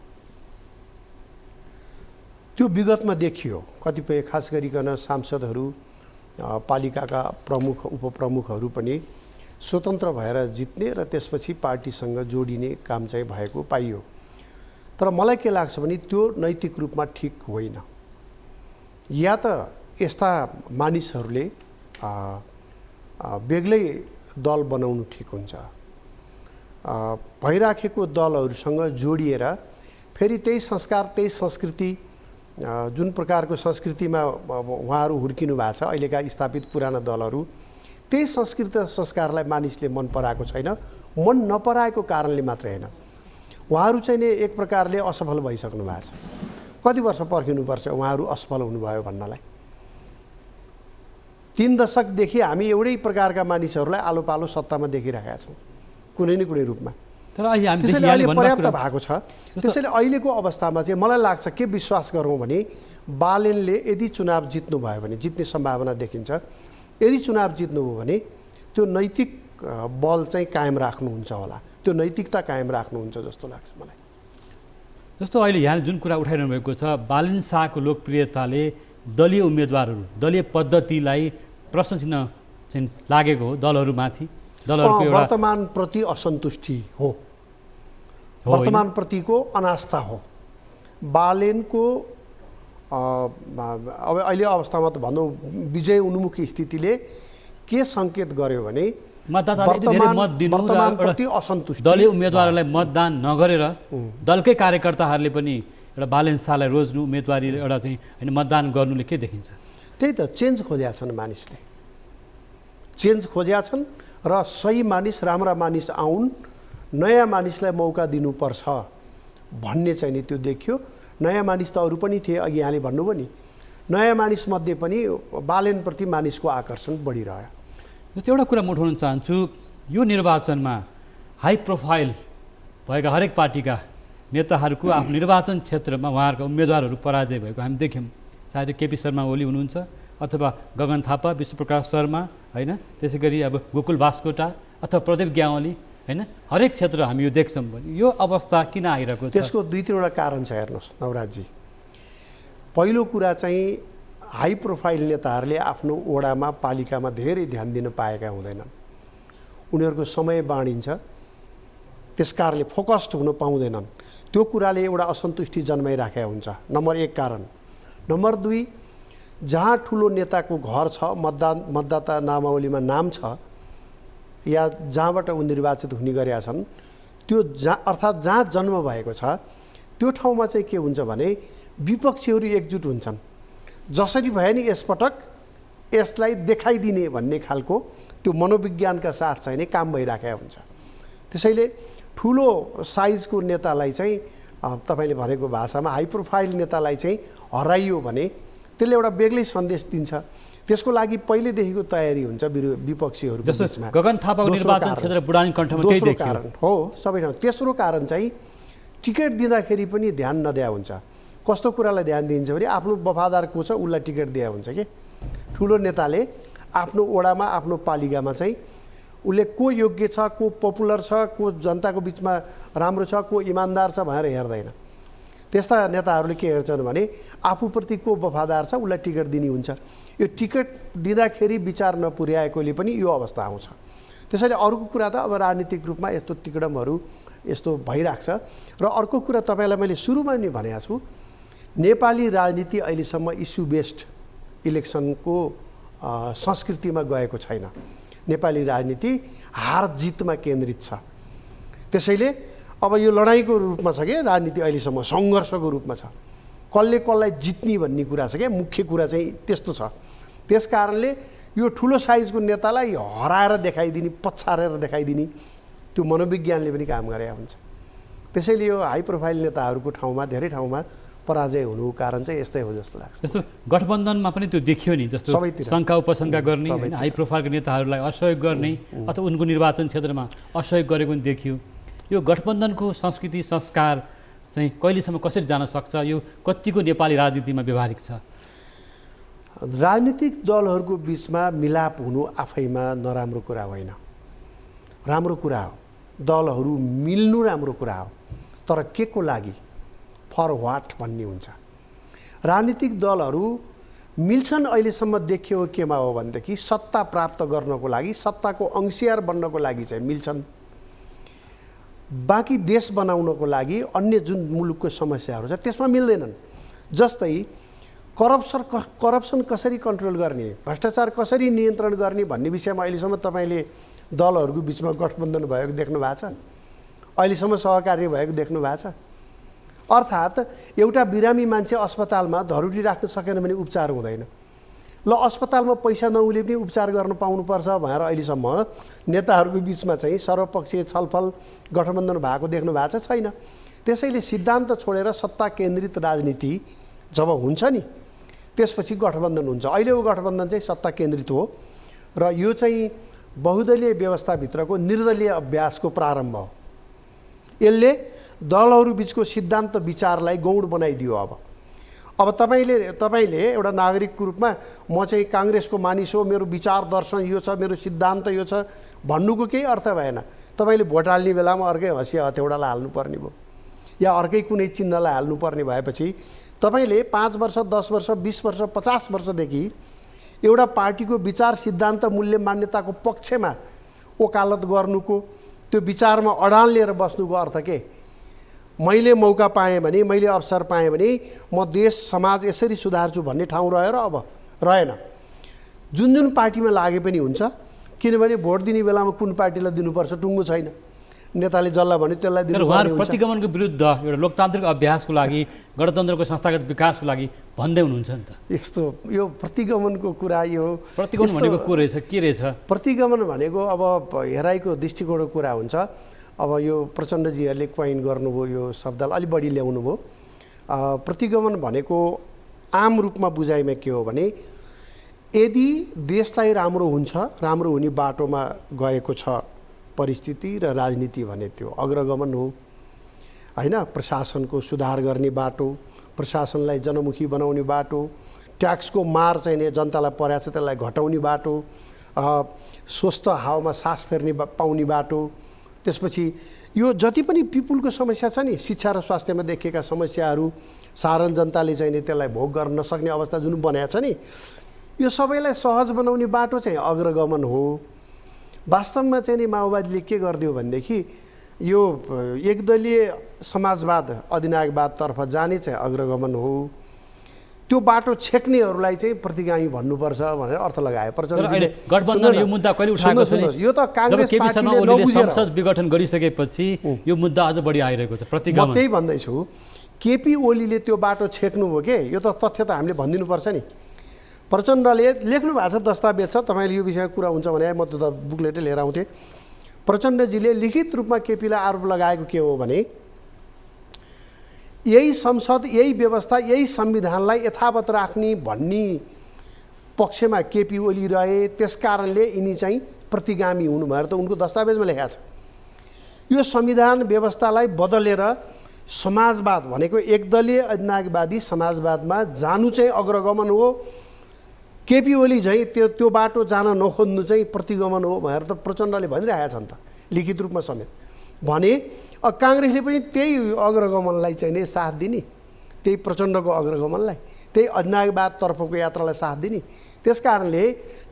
त्यो विगतमा देखियो। कतिपय खास गरिकन सांसदहरू, पालिकाका प्रमुख उपप्रमुखहरू पनि स्वतन्त्र भएर जित्ने र त्यसपछि पार्टीसँग जोडिने काम चाहिँ भएको पाइयो। तर मलाई के लाग्छ भने त्यो नैतिक रूपमा ठिक होइन। या त यस्ता मानिसहरूले बेग्लै दल बनाउनु ठिक हुन्छ, भइराखेको दलहरूसँग जोडिएर फेरि त्यही संस्कार, त्यही संस्कृति, जुन प्रकारको संस्कृतिमा उहाँहरू हुर्किनु भएको छ अहिलेका स्थापित पुराना दलहरू, त्यही संस्कृति र संस्कारलाई मानिसले मन पराएको छैन। मन नपराएको कारणले मात्रै होइन, उहाँहरू चाहिँ नि एक प्रकारले असफल भइसक्नु भएको छ। कति वर्ष पर्खिनुपर्छ उहाँहरू असफल हुनुभयो भन्नलाई? 3 दशकदेखि हामी एउटै प्रकारका मानिसहरूलाई आलो पालो सत्तामा देखिरहेका छौँ कुनै न कुनै रूपमा। त्यसैले अहिले पर्याप्त भएको छ। त्यसैले अहिलेको अवस्थामा चाहिँ मलाई लाग्छ के विश्वास गरौँ भने बालेनले यदि चुनाव जित्नुभयो भने, जित्ने सम्भावना देखिन्छ, यदि चुनाव जित्नुभयो भने त्यो नैतिक बल चाहिँ कायम राख्नुहुन्छ होला, त्यो नैतिकता कायम राख्नुहुन्छ जस्तो लाग्छ मलाई। जस्तो अहिले यहाँ जुन कुरा उठाइरहनु भएको छ, बालेन शाहको लोकप्रियताले दलीय उम्मेदवारहरू, दलीय पद्धतिलाई प्रश्न चिन्ह चाहिँ लागेको हो दलहरूमाथि। दलहरूको एउटा वर्तमानप्रति असन्तुष्टि हो, वर्तमानप्रतिको अनास्था हो। बालेनको अब अहिले अवस्थामा त भनौँ विजय उन्मुखी स्थितिले के सङ्केत गर्यो भने वर्तमानप्रति असन्तुष्टि, दलीय उम्मेदवारहरूलाई मतदान नगरेर दलकै कार्यकर्ताहरूले पनि एउटा बालेन शाहलाई रोज्नु, उम्मेदवारी एउटा चाहिँ होइन मतदान गर्नुले के देखिन्छ? त्यही त चेन्ज खोजेका छन् मानिसले, चेन्ज खोजेका छन् र सही मानिस, राम्रा मानिस आउन्, नयाँ मानिसलाई मौका दिनुपर्छ भन्ने चाहिँ नि त्यो देखियो। नयाँ मानिस त अरू पनि थिए, अघि यहाँले भन्नुभयो नि, नयाँ मानिसमध्ये पनि बालेनप्रति मानिसको आकर्षण बढिरह्यो। जस्तो एउटा कुरा म उठाउन चाहन्छु, यो निर्वाचनमा हाई प्रोफाइल भएका हरेक पार्टीका नेताहरूको आफ्नो निर्वाचन क्षेत्रमा उहाँहरूका उम्मेदवारहरू पराजय भएको हामी देख्यौँ। चाहे त्यो केपी शर्मा ओली हुनुहुन्छ अथवा गगन थापा, विष्णुप्रकाश शर्मा, होइन, त्यसै गरी अब गोकुल बास्कोटा अथवा प्रदीप ग्यावाली, होइन, हरेक क्षेत्र हामी यो देख्छौँ। भने यो अवस्था किन आइरहेको छ? त्यसको 2-3वटा कारण छ हेर्नुहोस् नवराजजी। पहिलो कुरा चाहिँ हाई प्रोफाइल नेताहरूले आफ्नो वडामा, पालिकामा धेरै ध्यान दिन पाएका हुँदैनन्। उनीहरूको समय बाँडिन्छ, त्यस कारणले फोकस्ड हुन पाउँदैनन्। त्यो कुराले एउटा असन्तुष्टि जन्माइराखेको हुन्छ, नम्बर 1 कारण। नम्बर 2, जहाँ ठुलो नेताको घर छ, मतदाता नामावलीमा नाम छ, या जहाँबाट ऊ निर्वाचित हुने गरेका छन्, त्यो अर्थात् जहाँ जन्म भएको छ त्यो ठाउँमा चाहिँ के हुन्छ भने विपक्षीहरू एकजुट हुन्छन्। जसरी भयो नि यसपटक यसलाई देखाइदिने भन्ने खालको त्यो मनोविज्ञानका साथ चाहिँ नै काम भइराखेको हुन्छ। त्यसैले ठुलो साइजको नेतालाई चाहिँ तपाईँले भनेको भाषामा हाई प्रोफाइल नेतालाई चाहिँ हराइयो भने त्यसले एउटा बेग्लै सन्देश दिन्छ। त्यसको लागि पहिलेदेखिको तयारी हुन्छ विपक्षीहरूको बिचमा। गगन थापाको निर्वाचन क्षेत्र बुढानी कण्ठमा त्यही देखियो। कारण हो सबै ठाउँ। तेस्रो कारण चाहिँ टिकट दिँदाखेरि पनि ध्यान नदिया हुन्छ। कस्तो कुरालाई ध्यान दिन्छ भने आफ्नो वफादार को छ उसलाई टिकट दिया हुन्छ कि। ठुलो नेताले आफ्नो वडामा, आफ्नो पालिकामा चाहिँ उसले को योग्य छ, को पपुलर छ, को जनताको बिचमा राम्रो छ, को इमान्दार छ भनेर हेर्दैन। त्यस्ता नेताहरूले के हेर्छन् भने आफूप्रति को वफादार छ उसलाई टिकट दिने हुन्छ। यो टिकट दिँदाखेरि विचार नपुर्याएकोले पनि यो अवस्था आउँछ। त्यसैले अर्को कुरा त अब राजनीतिक रूपमा यस्तो तिकडमहरू यस्तो भइरहेको छ। र अर्को कुरा तपाईँलाई मैले सुरुमा नि भनेको छु, नेपाली राजनीति अहिलेसम्म इस्यु बेस्ड इलेक्सनको संस्कृतिमा गएको छैन। नेपाली राजनीति हार जितमा केन्द्रित छ। त्यसैले अब यो लडाइँको रूपमा छ कि राजनीति अहिलेसम्म सङ्घर्षको रूपमा छ। कसले कसलाई जित्ने भन्ने कुरा छ क्या, मुख्य कुरा चाहिँ त्यस्तो छ। त्यस कारणले यो ठुलो साइजको नेतालाई हराएर देखाइदिने, पछारेर देखाइदिने त्यो मनोविज्ञानले पनि काम गरे हुन्छ। त्यसैले यो हाई प्रोफाइल नेताहरूको ठाउँमा धेरै ठाउँमा पराजय हुनुको कारण चाहिँ यस्तै हो जस्तो लाग्छ। जस्तो गठबन्धनमा पनि त्यो देखियो नि, जस्तो शङ्का उपशङ्का गर्ने होइन, हाई प्रोफाइलको नेताहरूलाई असहयोग गर्ने अथवा उनको निर्वाचन क्षेत्रमा असहयोग गरेको पनि देखियो। यो गठबन्धनको संस्कृति संस्कार चाहिँ कहिलेसम्म कसरी जान सक्छ, यो कतिको नेपाली राजनीतिमा व्यवहारिक छ? राजनीतिक दलहरूको बिचमा मिलाप हुनु आफैमा नराम्रो कुरा होइन, राम्रो कुरा हो। दलहरू मिल्नु राम्रो कुरा हो, तर के को लागि, फर वाट भन्ने हुन्छ। राजनीतिक दलहरू मिल्छन् अहिलेसम्म देखियो केमा हो भनेदेखि सत्ता प्राप्त गर्नको लागि, सत्ताको अंशियार बन्नको लागि चाहिँ मिल्छन्। बाँकी देश बनाउनको लागि अन्य जुन मुलुकको समस्याहरू छ त्यसमा मिल्दैनन्। जस्तै करप्सन कसरी कन्ट्रोल गर्ने, भ्रष्टाचार कसरी नियन्त्रण गर्ने भन्ने विषयमा अहिलेसम्म तपाईँले दलहरूको बिचमा गठबन्धन भएको देख्नु भएको छ? अहिलेसम्म सहकार्य भएको देख्नु भएको छ? अर्थात् एउटा बिरामी मान्छे अस्पतालमा धरुरी राख्न सकेन भने उपचार हुँदैन। ल अस्पतालमा पैसा नहुले पनि उपचार गर्न पाउनुपर्छ भनेर अहिलेसम्म नेताहरूको बिचमा चाहिँ सर्वपक्षीय छलफल गठबन्धन भएको देख्नु भएको छैन। त्यसैले सिद्धान्त छोडेर सत्ता केन्द्रित राजनीति जब हुन्छ नि त्यसपछि गठबन्धन हुन्छ। अहिलेको गठबन्धन चाहिँ सत्ता केन्द्रित हो र यो चाहिँ बहुदलीय व्यवस्थाभित्रको निर्दलीय अभ्यासको प्रारम्भ हो। यसले दलहरू बिचको सिद्धान्त विचारलाई गौण बनाइदियो। अब तपाईँले एउटा नागरिकको रूपमा म चाहिँ काङ्ग्रेसको मानिस हो, मेरो विचार दर्शन यो छ, मेरो सिद्धान्त यो छ भन्नुको केही अर्थ भएन। तपाईँले भोट हाल्ने बेलामा अर्कै हँसिया हथौडालाई हाल्नुपर्ने भयो या अर्कै कुनै चिन्हलाई हाल्नुपर्ने भएपछि तपाईँले 5 वर्ष 10 वर्ष 20 वर्ष 50 वर्षदेखि एउटा पार्टीको विचार सिद्धान्त मूल्य मान्यताको पक्षमा वकालत गर्नुको, त्यो विचारमा अडान लिएर बस्नुको अर्थ के? मैले मौका पाएँ भने, मैले अवसर पाएँ भने म देश समाज यसरी सुधार्छु भन्ने ठाउँ रह्यो र अब रहेन। जुन पार्टीमा लागे पनि हुन्छ, किनभने भोट दिने बेलामा कुन पार्टीलाई दिनुपर्छ टुङ्गो छैन। नेताले जसलाई भन्यो त्यसलाई दिनुपर्ने हुन्छ। प्रतिगमनको विरुद्ध एउटा लोकतान्त्रिक अभ्यासको लागि, गणतन्त्रको संस्थागत विकासको लागि भन्दै हुनुहुन्छ नि त। यस्तो यो प्रतिगमनको कुरा, यो प्रतिगमन भनेको को रहेछ, के रहेछ? प्रतिगमन भनेको अब हेराइको दृष्टिकोणको कुरा हुन्छ। अब यो प्रचण्डजीहरूले क्वाइन गर्नुभयो, यो शब्दलाई अलि बढी ल्याउनु भयो। प्रतिगमन भनेको आम रूपमा बुझाइमा के हो भने यदि देशलाई राम्रो हुन्छ, राम्रो हुने बाटोमा गएको छ परिस्थिति र राजनीति भने त्यो अग्रगमन हो होइन। प्रशासनको सुधार गर्ने बाटो, प्रशासनलाई जनमुखी बनाउने बाटो, ट्याक्सको मार चाहिँ जनतालाई परेको छ त्यसलाई घटाउने बाटो, स्वस्थ हावामा सास फेर्ने पाउने बाटो। त्यसपछि यो जति पनि पिपुलको समस्या छ नि, शिक्षा र स्वास्थ्यमा देखिएका समस्याहरू, साधारण जनताले चाहिँ त्यसलाई भोग गर्न नसक्ने अवस्था जुन बनाएको छ नि, यो सबैलाई सहज बनाउने बाटो चाहिँ अग्रगमन हो। वास्तवमा चाहिँ नि माओवादीले के गरिदियो भनेदेखि यो एकदलीय समाजवाद अधिनायकवादतर्फ जाने चाहिँ अग्रगमन हो। त्यो बाटो छेक्नेहरूलाई चाहिँ प्रतिगामी भन्नुपर्छ भनेर अर्थ लगाए प्रचण्डले। गठबन्धन यो मुद्दा कहिले उठाएको छैन। यो त काङ्ग्रेस पार्टीले नबुझेर संसद विघटन गरिसकेपछि यो मुद्दा अझ बढी आइरहेको छ प्रतिगमन। म त्यही भन्दैछु, केपी ओलीले त्यो बाटो छेक्नुभयो के, यो त तथ्य त हामीले भनिदिनुपर्छ नि। प्रचण्डले लेख्नु भएको छ, दस्तावेज छ, तपाईँले यो विषयमा कुरा हुन्छ भने म त बुकलेटै लिएर आउँथेँ। प्रचण्डजीले लिखित रूपमा केपीलाई आरोप लगाएको के हो भने यही संसद, यही व्यवस्था, यही संविधानलाई यथावत राख्ने भन्ने पक्षमा केपी ओली रहे, त्यसकारणले यिनी चाहिँ प्रतिगामी हुनु भएर त उनको दस्तावेजमा लेखाएको छ। यो संविधान व्यवस्थालाई बदलेर समाजवाद भनेको एकदलीय अधिनायकवादी समाजवादमा जानु चाहिँ अग्रगमन हो। केपी ओली चाहिँ त्यो बाटो जान नखोज्नु चाहिँ प्रतिगमन हो भनेर त प्रचण्डले भनिरहेका छन् त लिखित रूपमा समेत। भने काङ्ग्रेसले पनि त्यही अग्रगमनलाई चाहिँ नै साथ दिने, त्यही प्रचण्डको अग्रगमनलाई, त्यही अधिनायकवादतर्फको यात्रालाई साथ दिने। त्यसकारणले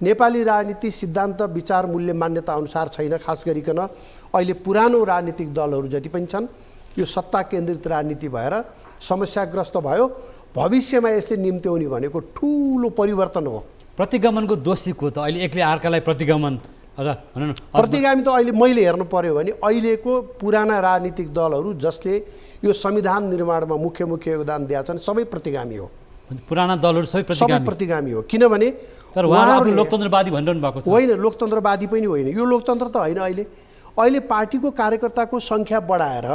नेपाली राजनीति सिद्धान्त विचार मूल्य मान्यता अनुसार छैन। खास गरिकन अहिले पुरानो राजनीतिक दलहरू जति पनि छन् यो सत्ता केन्द्रित राजनीति भएर समस्याग्रस्त भयो। भविष्यमा यसले निम्त्याउने भनेको ठुलो परिवर्तन हो। प्रतिगमनको दोषी को त? अहिले एकले अर्कालाई प्रतिगमन हजुर भनौँ न प्रतिगामी त अहिले मैले हेर्नु पर्यो भने अहिलेको पुराना राजनीतिक दलहरू जसले यो संविधान निर्माणमा मुख्य योगदान दिएका छन् सबै प्रतिगामी हो। पुराना दलहरू सबै सबै प्रतिगामी हो किनभने तर उहाँहरू लोकतन्त्रवादी भनिरहनु भएको छ। होइन, लोकतन्त्रवादी पनि होइन, यो लोकतन्त्र त होइन। अहिले पार्टीको कार्यकर्ताको सङ्ख्या बढाएर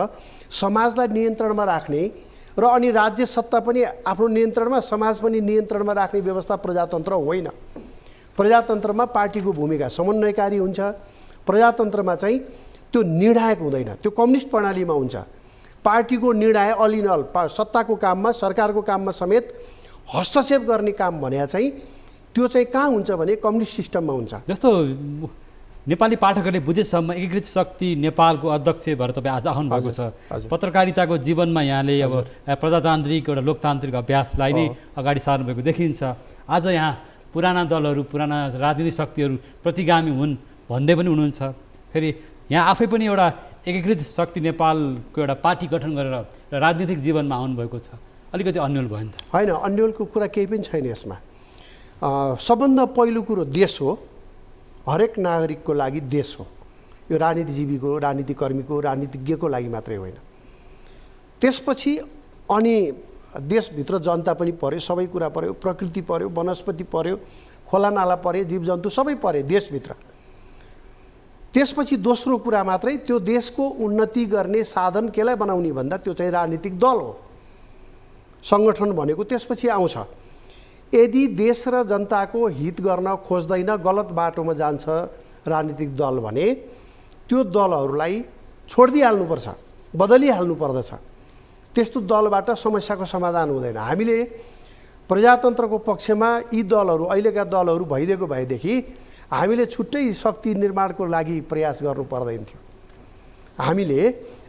समाजलाई नियन्त्रणमा राख्ने र अनि राज्य सत्ता पनि आफ्नो नियन्त्रणमा समाज पनि नियन्त्रणमा राख्ने व्यवस्था प्रजातन्त्र होइन। प्रजातन्त्रमा पार्टीको भूमिका समन्वयकारी हुन्छ। प्रजातन्त्रमा चाहिँ त्यो निर्णायक हुँदैन, त्यो कम्युनिस्ट प्रणालीमा हुन्छ। पार्टीको निर्णय अल इन अल सत्ताको काममा सरकारको काममा समेत हस्तक्षेप गर्ने काम भने चाहिँ त्यो चाहिँ कहाँ हुन्छ भने कम्युनिस्ट सिस्टममा हुन्छ। जस्तो नेपाली पाठकहरूले बुझेसम्म एकीकृत शक्ति नेपालको अध्यक्ष भएर तपाईँ आज आउनु भएको छ। पत्रकारिताको जीवनमा यहाँले अब प्रजातान्त्रिक एउटा लोकतान्त्रिक अभ्यासलाई नै अगाडि सार्नुभएको देखिन्छ। आज यहाँ पुराना दलहरू पुराना राजनीतिक शक्तिहरू प्रतिगामी हुन् भन्दै पनि हुनुहुन्छ। फेरि यहाँ आफै पनि एउटा एकीकृत शक्ति नेपालको एउटा पार्टी गठन गरेर राजनीतिक जीवनमा आउनुभएको छ। अलिकति अन्यल भयो नि त? होइन, अन्यलको कुरा केही पनि छैन यसमा। सबभन्दा पहिलो कुरो देश हो, हरेक नागरिकको लागि देश हो। यो राजनीतिजीवीको, राजनीतिकर्मीको, राजनीतिज्ञको लागि मात्रै होइन। त्यसपछि अनि देशभित्र जनता पनि पर्यो, सबै कुरा पर्यो, प्रकृति पर्यो, वनस्पति पर्यो, खोलानाला पर्यो, जीवजन्तु सबै पर्यो देशभित्र। त्यसपछि दोस्रो कुरा मात्रै त्यो देशको उन्नति गर्ने साधन केलाई बनाउने भन्दा त्यो चाहिँ राजनीतिक दल हो, सङ्गठन भनेको त्यसपछि आउँछ। यदि देश र जनताको हित गर्न खोज्दैन, गलत बाटोमा जान्छ राजनीतिक दल भने त्यो दलहरूलाई छोडिदिइहाल्नुपर्छ, बदलिहाल्नु पर्दछ। त्यस्तो दलबाट समस्याको समाधान हुँदैन। हामीले प्रजातन्त्रको पक्षमा यी दलहरू, अहिलेका दलहरू भइदिएको भएदेखि हामीले छुट्टै शक्ति निर्माणको लागि प्रयास गर्नु पर्दैन थियो। हामीले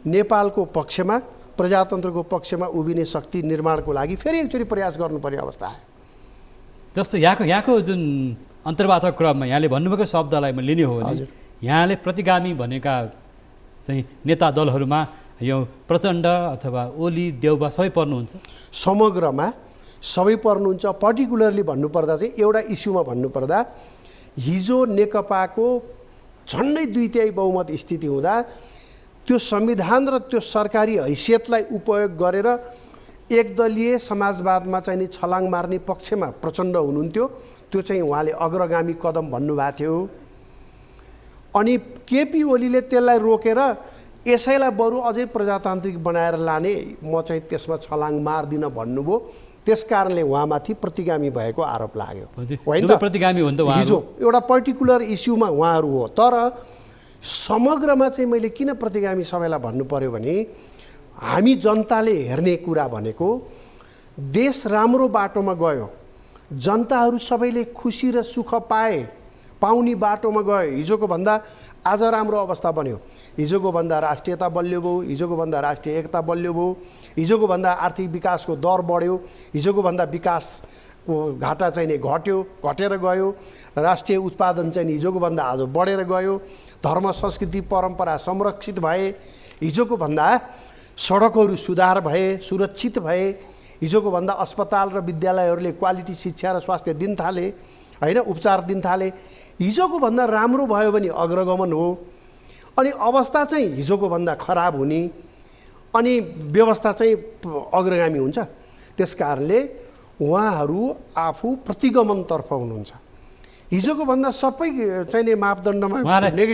नेपालको पक्षमा, प्रजातन्त्रको पक्षमा उभिने शक्ति निर्माणको लागि फेरि एकचोटि प्रयास गर्नुपर्ने अवस्था आयो। जस्तो यहाँको जुन अन्तर्वार्ताको क्रममा यहाँले भन्नुभएको शब्दलाई म लिने हो भने यहाँले प्रतिगामी भनेका चाहिँ नेता दलहरूमा यो प्रचण्ड अथवा ओली देउबा सबै पर्नुहुन्छ? समग्रमा सबै पर्नुहुन्छ। पर्टिकुलरली भन्नुपर्दा चाहिँ एउटा इस्युमा भन्नुपर्दा हिजो नेकपाको झन्डै 2/3 बहुमत स्थिति हुँदा त्यो संविधान र त्यो सरकारी हैसियतलाई उपयोग गरेर एकदलीय समाजवादमा चाहिँ नि छलाङ मार्ने पक्षमा प्रचण्ड हुनुहुन्थ्यो। त्यो चाहिँ उहाँले अग्रगामी कदम भन्नुभएको थियो। अनि केपी ओलीले त्यसलाई रोकेर यसैलाई बरु अझै प्रजातान्त्रिक बनाएर लाने, म चाहिँ त्यसमा छलाङ मार्दिनँ भन्नुभयो। त्यसकारणले उहाँमाथि प्रतिगामी भएको आरोप लाग्यो। होइन त? प्रतिगामी हो नि त उहाँहरू। हिजो एउटा पर्टिकुलर इस्युमा उहाँहरू हो। तर समग्रमा चाहिँ मैले किन प्रतिगामी सबैलाई भन्नु पर्यो भने हामी जनताले हेर्ने कुरा भनेको देश राम्रो बाटोमा गयो, जनताहरू सबैले खुसी र सुख पाउने बाटोमा गयो। हिजोको भन्दा आज राम्रो अवस्था बन्यो। हिजोको भन्दा राष्ट्रियता बलियो भयो, हिजोको भन्दा राष्ट्रिय एकता बलियो भयो, हिजोको भन्दा आर्थिक विकासको दर बढ्यो, हिजोको भन्दा विकासको घाटा चाहिँ नि घटेर गयो, राष्ट्रिय उत्पादन चाहिँ हिजोको भन्दा आज बढेर गयो, धर्म संस्कृति परम्परा संरक्षित भए, हिजोको भन्दा सडकहरू सुधार भए, सुरक्षित भए, हिजोको भन्दा अस्पताल र विद्यालयहरूले क्वालिटी शिक्षा र स्वास्थ्य दिन थाले, होइन, उपचार दिन थाले। हिजोको भन्दा राम्रो भयो भने अग्रगमन हो। अनि अवस्था चाहिँ हिजोको भन्दा खराब हुने अनि व्यवस्था चाहिँ अग्रगामी हुन्छ। त्यसकारणले उहाँहरू आफू प्रतिगमनतर्फ हुनुहुन्छ। हिजोको भन्दा सबै चाहिँ नि मापदण्डमा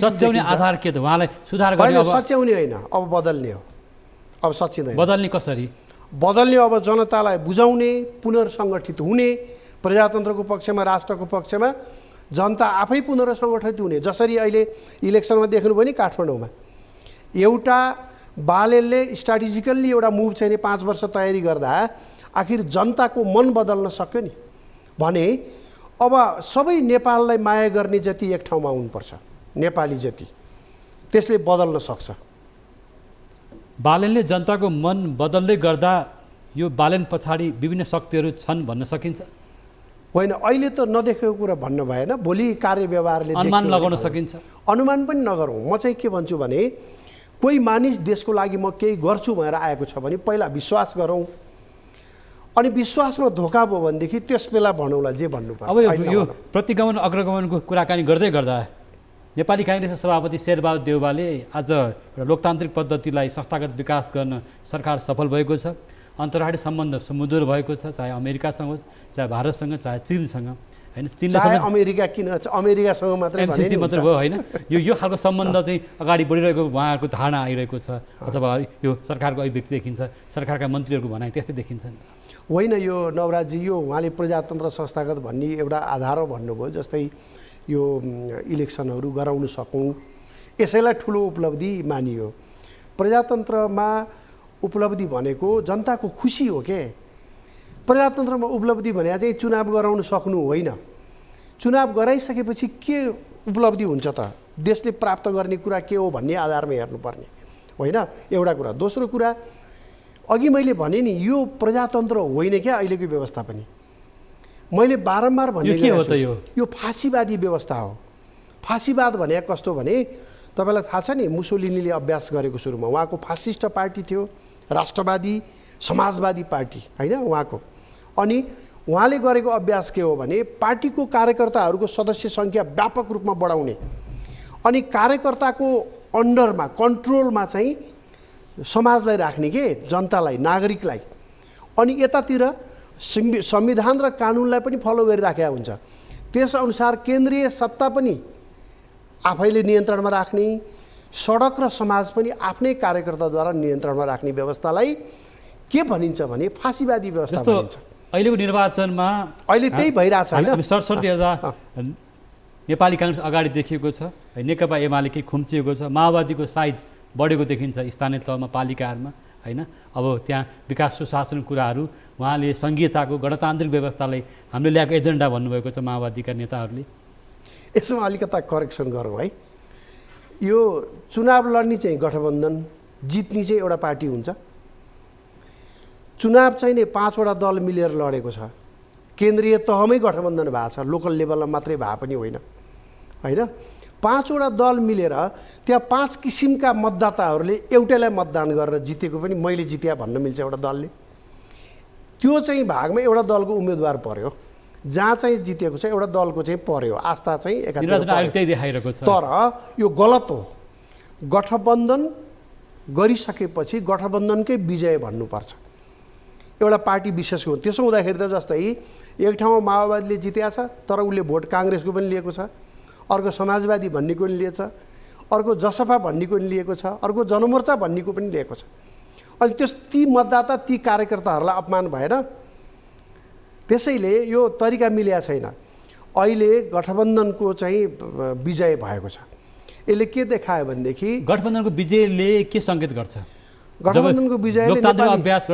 सच्याउने आधार के त? उहाँलाई सुधार गर्ने? सच्याउने होइन, अब बदल्ने हो। अब सचिँदैन। बदल्ने कसरी? बदल्ने अब जनतालाई बुझाउने, पुनर्सङ्गठित हुने, प्रजातन्त्रको पक्षमा राष्ट्रको पक्षमा जनता आफै पुनर्सङ्गठित हुने। जसरी अहिले इलेक्सनमा देख्नुभयो नि काठमाडौँमा एउटा बालेलले स्ट्राटेजिकल्ली एउटा मुभ चाहिँ 5 वर्ष तयारी गर्दा आखिर जनताको मन बदल्न सक्यो नि भने अब सबै नेपाललाई माया गर्ने जति एक ठाउँमा हुनुपर्छ, नेपाली जति, त्यसले बदल्न सक्छ। बालेनले जनताको मन बदल्दै गर्दा यो बालेन पछाडि विभिन्न शक्तिहरू छन् भन्न सकिन्छ? होइन, अहिले त नदेखेको कुरा भन्न भएन, भोलि कार्यव्यवहारले अनुमान लगाउन सकिन्छ। अनुमान पनि नगरौँ। म चाहिँ के भन्छु भने कोही मानिस देशको लागि म केही गर्छु भनेर आएको छ भने पहिला विश्वास गरौँ, अनि विश्वासमा धोका भयो भनेदेखि त्यस बेला भनौँला जे भन्नुपर्छ। अब यो प्रतिगमन अग्रगमनको कुराकानी गर्दै गर्दा नेपाली काङ्ग्रेसका सभापति शेरबहादुर देउवाले आज एउटा लोकतान्त्रिक पद्धतिलाई संस्थागत विकास गर्न सरकार सफल भएको छ। अन्तर्राष्ट्रिय सम्बन्ध सुमधुर भएको छ, चाहे अमेरिकासँग होस्, चाहे भारतसँग, चाहे चिनसँग, होइन? चाहे अमेरिका किन, अमेरिकासँग मात्रै एमसिसी मात्र भयो, होइन? यो खालको सम्बन्ध चाहिँ अगाडि बढिरहेको उहाँहरूको धारणा आइरहेको छ, अथवा यो सरकारको अभिव्यक्ति देखिन्छ, सरकारका मन्त्रीहरूको भनाइ त्यस्तै देखिन्छ। होइन, यो नवराजी, यो उहाँले प्रजातन्त्र संस्थागत भन्ने एउटा आधार हो भन्नुभयो। जस्तै यो इलेक्सनहरू गराउन सकौँ, यसैलाई ठुलो उपलब्धि मानियो। प्रजातन्त्रमा उपलब्धि भनेको जनताको खुसी हो के। प्रजातन्त्रमा उपलब्धि भने चाहिँ चुनाव गराउन सक्नु होइन। चुनाव गराइसकेपछि के उपलब्धि हुन्छ त? देशले प्राप्त गर्ने कुरा के हो भन्ने आधारमा हेर्नुपर्ने होइन, एउटा कुरा। दोस्रो कुरा, अघि मैले भने नि, यो प्रजातन्त्र होइन क्या अहिलेको व्यवस्था पनि। मैले बारम्बार भन्ने यो फाँसीवादी व्यवस्था हो। फाँसीवाद भने कस्तो भने, तपाईँलाई थाहा छ नि, मुसोलिनीले अभ्यास गरेको सुरुमा उहाँको फासिस्ट पार्टी थियो, राष्ट्रवादी समाजवादी पार्टी होइन उहाँको। अनि उहाँले गरेको अभ्यास के हो भने, पार्टीको कार्यकर्ताहरूको सदस्य सङ्ख्या व्यापक रूपमा बढाउने, अनि कार्यकर्ताको अन्डरमा कन्ट्रोलमा चाहिँ समाजलाई राख्ने के, जनतालाई, नागरिकलाई। अनि यतातिर संविधान र कानुनलाई पनि फलो गरिराखेका हुन्छ। त्यसअनुसार केन्द्रीय सत्ता पनि आफैले नियन्त्रणमा राख्ने, सडक र समाज पनि आफ्नै कार्यकर्ताद्वारा नियन्त्रणमा राख्ने व्यवस्थालाई के भनिन्छ भने फाँसीवादी व्यवस्था भनिन्छ। अहिलेको निर्वाचनमा अहिले त्यही भइरहेछ होइन। सरस्वती नेपाली काङ्ग्रेस अगाडि देखिएको छ, नेकपा एमाले केही खुम्चिएको छ, माओवादीको साइज बढेको देखिन्छ स्थानीय तहमा, पालिकाहरूमा, होइन? अब त्यहाँ विकास सुशासन कुराहरू, उहाँले सङ्घीयताको गणतान्त्रिक व्यवस्थालाई हामीले ल्याएको एजेन्डा भन्नुभएको छ माओवादीका नेताहरूले। यसमा अलिकता करेक्सन गरौँ है। यो चुनाव लड्ने चाहिँ गठबन्धन, जित्ने चाहिँ एउटा पार्टी हुन्छ। चुनाव चाहिँ नि 5 वटा दल मिलेर लडेको छ। केन्द्रीय तहमै गठबन्धन भएको छ, लोकल लेभलमा मात्रै भए पनि होइन, होइन? 5 वटा दल मिलेर त्यहाँ 5 किसिमका मतदाताहरूले एउटैलाई मतदान गरेर जितेको पनि मैले जित्या भन्न मिल्छ एउटा दलले। त्यो चाहिँ भागमा एउटा दलको उम्मेदवार पर्यो, जहाँ चाहिँ जितेको छ एउटा दलको चाहिँ पर्यो, आस्था चाहिँ देखाइरहेको छ। तर यो गलत हो। गठबन्धन गरिसकेपछि गठबन्धनकै विजय भन्नुपर्छ, एउटा पार्टी विशेषको। त्यसो हुँदाखेरि त जस्तै एक ठाउँमा माओवादीले जितेको छ तर उसले भोट काङ्ग्रेसको पनि लिएको छ, अर्को समाजवादी भन्नेको पनि लिएछ, अर्को जसपा भन्नेको पनि लिएको छ, अर्को जनमोर्चा भन्नेको पनि लिएको छ। अनि ती मतदाता, ती कार्यकर्ताहरूलाई अपमान भएन। त्यसैले यो तरिका मिलेको छैन। अहिले गठबन्धनको चाहिँ विजय भएको छ। यसले के देखायो भनेदेखि, गठबन्धनको विजयले के सङ्केत गर्छ? गठबन्धनको विजयले गणतान्त्रिक अभ्यास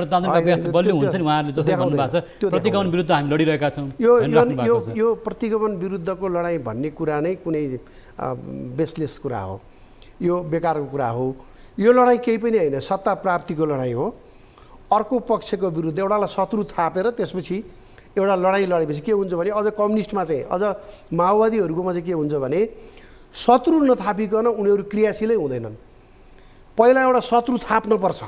बलियो हुन्छ नि, उहाँहरूले जसरी भन्नुभएको छ, प्रतिगमन विरुद्ध हामी लडिरहेका छौँ। यो प्रतिगमन विरुद्धको लडाइँ भन्ने कुरा नै कुनै बेसलेस कुरा हो, यो बेकारको कुरा हो। यो लडाइँ केही पनि होइन, सत्ता प्राप्तिको लडाइँ हो। अर्को पक्षको विरुद्ध एउटालाई शत्रु थापेर त्यसपछि एउटा लडाइँ लडेपछि के हुन्छ भने, अझ कम्युनिस्टमा चाहिँ, अझ माओवादीहरूकोमा चाहिँ के हुन्छ भने, शत्रु नथापिकन उनीहरू क्रियाशीलै हुँदैनन्। पहिला एउटा शत्रु थाप्नुपर्छ,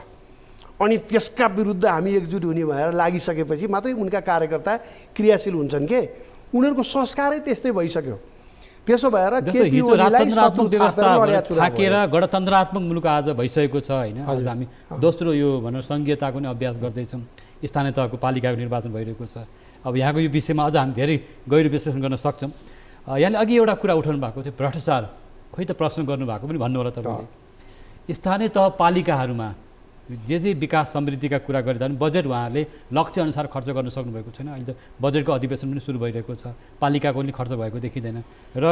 अनि त्यसका विरुद्ध हामी एकजुट हुने भएर लागिसकेपछि मात्रै उनका कार्यकर्ता क्रियाशील हुन्छन् के। उनीहरूको संस्कारै त्यस्तै भइसक्यो। त्यसो भएर थाकेर गणतन्त्रात्मक मुलुक आज भइसकेको छ, होइन? आज हामी दोस्रो यो भनेर सङ्घीयताको नै अभ्यास गर्दैछौँ। स्थानीय तहको पालिकाको निर्वाचन भइरहेको छ। अब यहाँको यो विषयमा अझ हामी धेरै गहिरो विश्लेषण गर्न सक्छौँ। यहाँले अघि एउटा कुरा उठाउनु भएको थियो, भ्रष्टाचार। खोइ त प्रश्न गर्नुभएको पनि भन्नु होला तपाईँले। स्थानीय तह पालिकाहरूमा जे विकास समृद्धिका कुरा गरिँदा पनि बजेट उहाँहरूले लक्ष्य अनुसार खर्च गर्न सक्नुभएको छैन। अहिले त बजेटको अधिवेशन पनि सुरु भइरहेको छ, पालिकाको पनि खर्च भएको देखिँदैन। र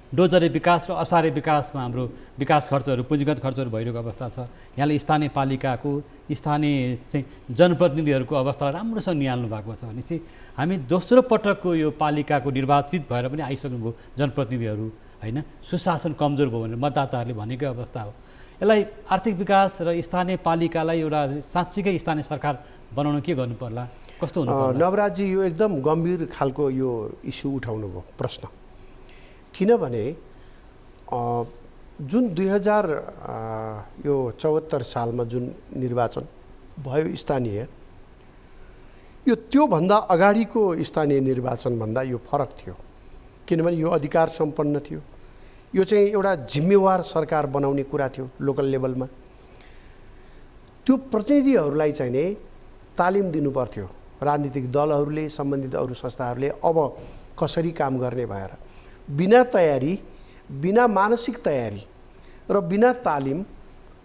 डोजरे विकास र असारे विकासमा हाम्रो विकास खर्चहरू, पुँजीगत खर्चहरू भइरहेको अवस्था छ। यहाँले स्थानीय पालिकाको, स्थानीय चाहिँ जनप्रतिनिधिहरूको अवस्थालाई राम्रोसँग निहाल्नु भएको छ भनेपछि हामी दोस्रो पटकको यो पालिकाको निर्वाचित भएर पनि आइसक्नुभयो जनप्रतिनिधिहरू, होइन? सुशासन कमजोर भयो भनेर मतदाताहरूले भनेकै अवस्था हो। यसलाई आर्थिक विकास र स्थानीय पालिकालाई एउटा साँच्चीकै स्थानीय सरकार बनाउन के गर्नु पर्ला, कस्तो हुनु पर्ला? नवराजी, यो एकदम गम्भीर खालको यो इस्यु उठाउनु भयो, प्रश्न। किनभने जुन 2074 सालमा जुन निर्वाचन भयो स्थानीय, यो त्योभन्दा अगाडिको स्थानीय निर्वाचनभन्दा यो फरक थियो। किनभने यो अधिकार सम्पन्न थियो, यो चाहिँ एउटा जिम्मेवार सरकार बनाउने कुरा थियो लोकल लेभलमा। त्यो प्रतिनिधिहरूलाई चाहिँ नै तालिम दिनुपर्थ्यो राजनीतिक दलहरूले, सम्बन्धित अरू संस्थाहरूले अब कसरी काम गर्ने भएर। बिना तयारी, बिना मानसिक तयारी र बिना तालिम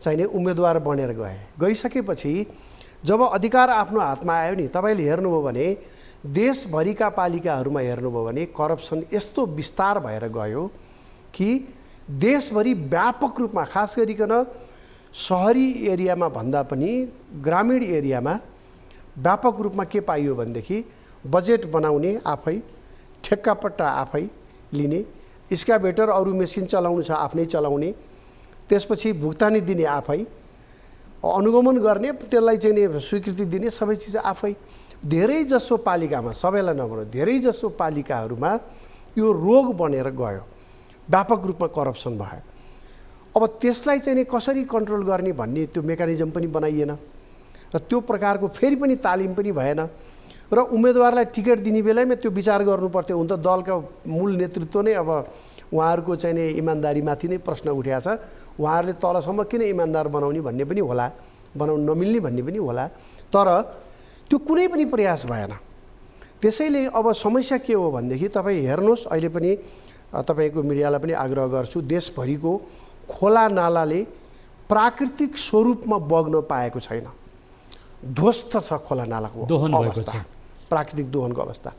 चाहिँ नै उम्मेदवार बनेर गइसकेपछि जब अधिकार आफ्नो हातमा आयो नि, तपाईँले हेर्नुभयो भने देशभरिका पालिकाहरूमा हेर्नुभयो भने करप्सन यस्तो विस्तार भएर गयो कि देशभरि व्यापक रूपमा, खास गरिकन सहरी एरियामा भन्दा पनि ग्रामीण एरियामा व्यापक रूपमा के पाइयो भनेदेखि बजेट बनाउने आफै, ठेक्कापट्टा आफै लिने, एक्सकाभेटर अरू मेसिन चलाउनु छ आफ्नै चलाउने, त्यसपछि भुक्तानी दिने आफै, अनुगमन गर्ने, त्यसलाई चाहिँ नि स्वीकृति दिने, सबै चिज आफै। धेरै जसो पालिकामा, सबैलाई नभनौँ, धेरै जसो पालिकाहरूमा यो रोग बनेर गयो, व्यापक रूपमा करप्सन भयो। अब त्यसलाई चाहिँ नि कसरी कन्ट्रोल गर्ने भन्ने त्यो मेकानिजम पनि बनाइएन र त्यो प्रकारको फेरि पनि तालिम पनि भएन र उम्मेदवारलाई टिकट दिने बेलामा त्यो विचार गर्नुपर्थ्यो। हुन त दलका मूल नेतृत्व नै अब उहाँहरूको चाहिँ नि इमान्दारीमाथि नै प्रश्न उठेको छ। उहाँहरूले तलसम्म किन इमान्दार बनाउने भन्ने पनि होला, बनाउन नमिल्ने भन्ने पनि होला, तर त्यो कुनै पनि प्रयास भएन। त्यसैले अब समस्या के हो भनेदेखि तपाईँ हेर्नुहोस्, अहिले पनि तपाईँको मिडियालाई पनि आग्रह गर्छु, देशभरिको खोला नालाले प्राकृतिक स्वरूपमा बग्न पाएको छैन। ध्वस्त छ खोला नालाको अवस्था, प्राकृतिक दोहनको अवस्था।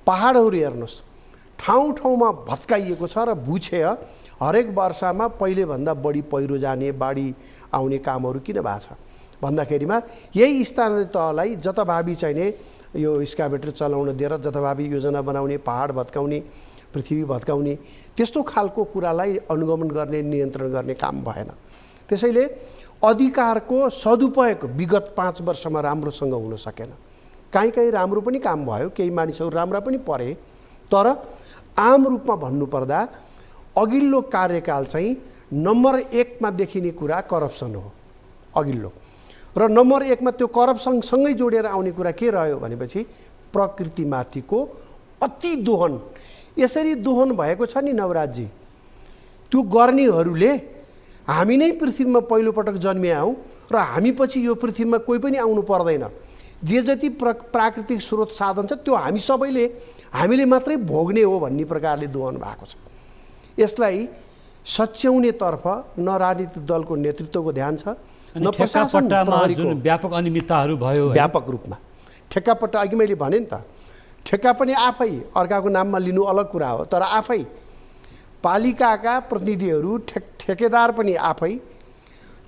पहाडहरू हेर्नुहोस्, ठाउँ ठाउँमा भत्काइएको छ र भुक्षय हरेक वर्षमा पहिलेभन्दा बढी पहिरो जाने, बाढी आउने कामहरू किन भएको छ भन्दाखेरिमा यही स्थानीय तहलाई जताभावी चाहिने यो एक्सकाभेटर चलाउन दिएर जताभावी योजना बनाउने, पहाड भत्काउने, पृथ्वी भत्काउने, त्यस्तो खालको कुरालाई अनुगमन गर्ने, नियन्त्रण गर्ने काम भएन। त्यसैले अधिकारको सदुपयोग विगत 5 वर्षमा राम्रोसँग हुन सकेन। कहीँ राम्रो पनि काम भयो, केही मानिसहरू राम्रा पनि परे, तर आम रूपमा भन्नुपर्दा अघिल्लो कार्यकाल चाहिँ नम्बर 1 मा देखिने कुरा करप्सन हो अघिल्लो। र नम्बर 1 मा त्यो करप्सनसँगै जोडेर आउने कुरा के रह्यो भनेपछि प्रकृतिमाथिको अति दोहन। यसरी दोहन भएको छ नि नवराजजी, त्यो गर्नेहरूले हामी नै पृथ्वीमा पहिलोपटक जन्मिया हौँ र हामी पछि यो पृथ्वीमा कोही पनि आउनु पर्दैन। जे जति प्राकृतिक स्रोत साधन छ त्यो हामीले मात्रै भोग्ने हो भन्ने प्रकारले दोहन भएको छ। यसलाई सच्याउनेतर्फ न राजनीतिक दलको नेतृत्वको ध्यान छ, न प्रशासन प्रहरीको। जुन व्यापक अनियमितताहरू भयो, व्यापक रूपमा ठेक्कापट्टा, अघि मैले भने नि त, ठेक्का पनि आफै, अर्काको नाममा लिनु अलग कुरा हो, तर आफै पालिकाका प्रतिनिधिहरू, ठेकेदार पनि आफै,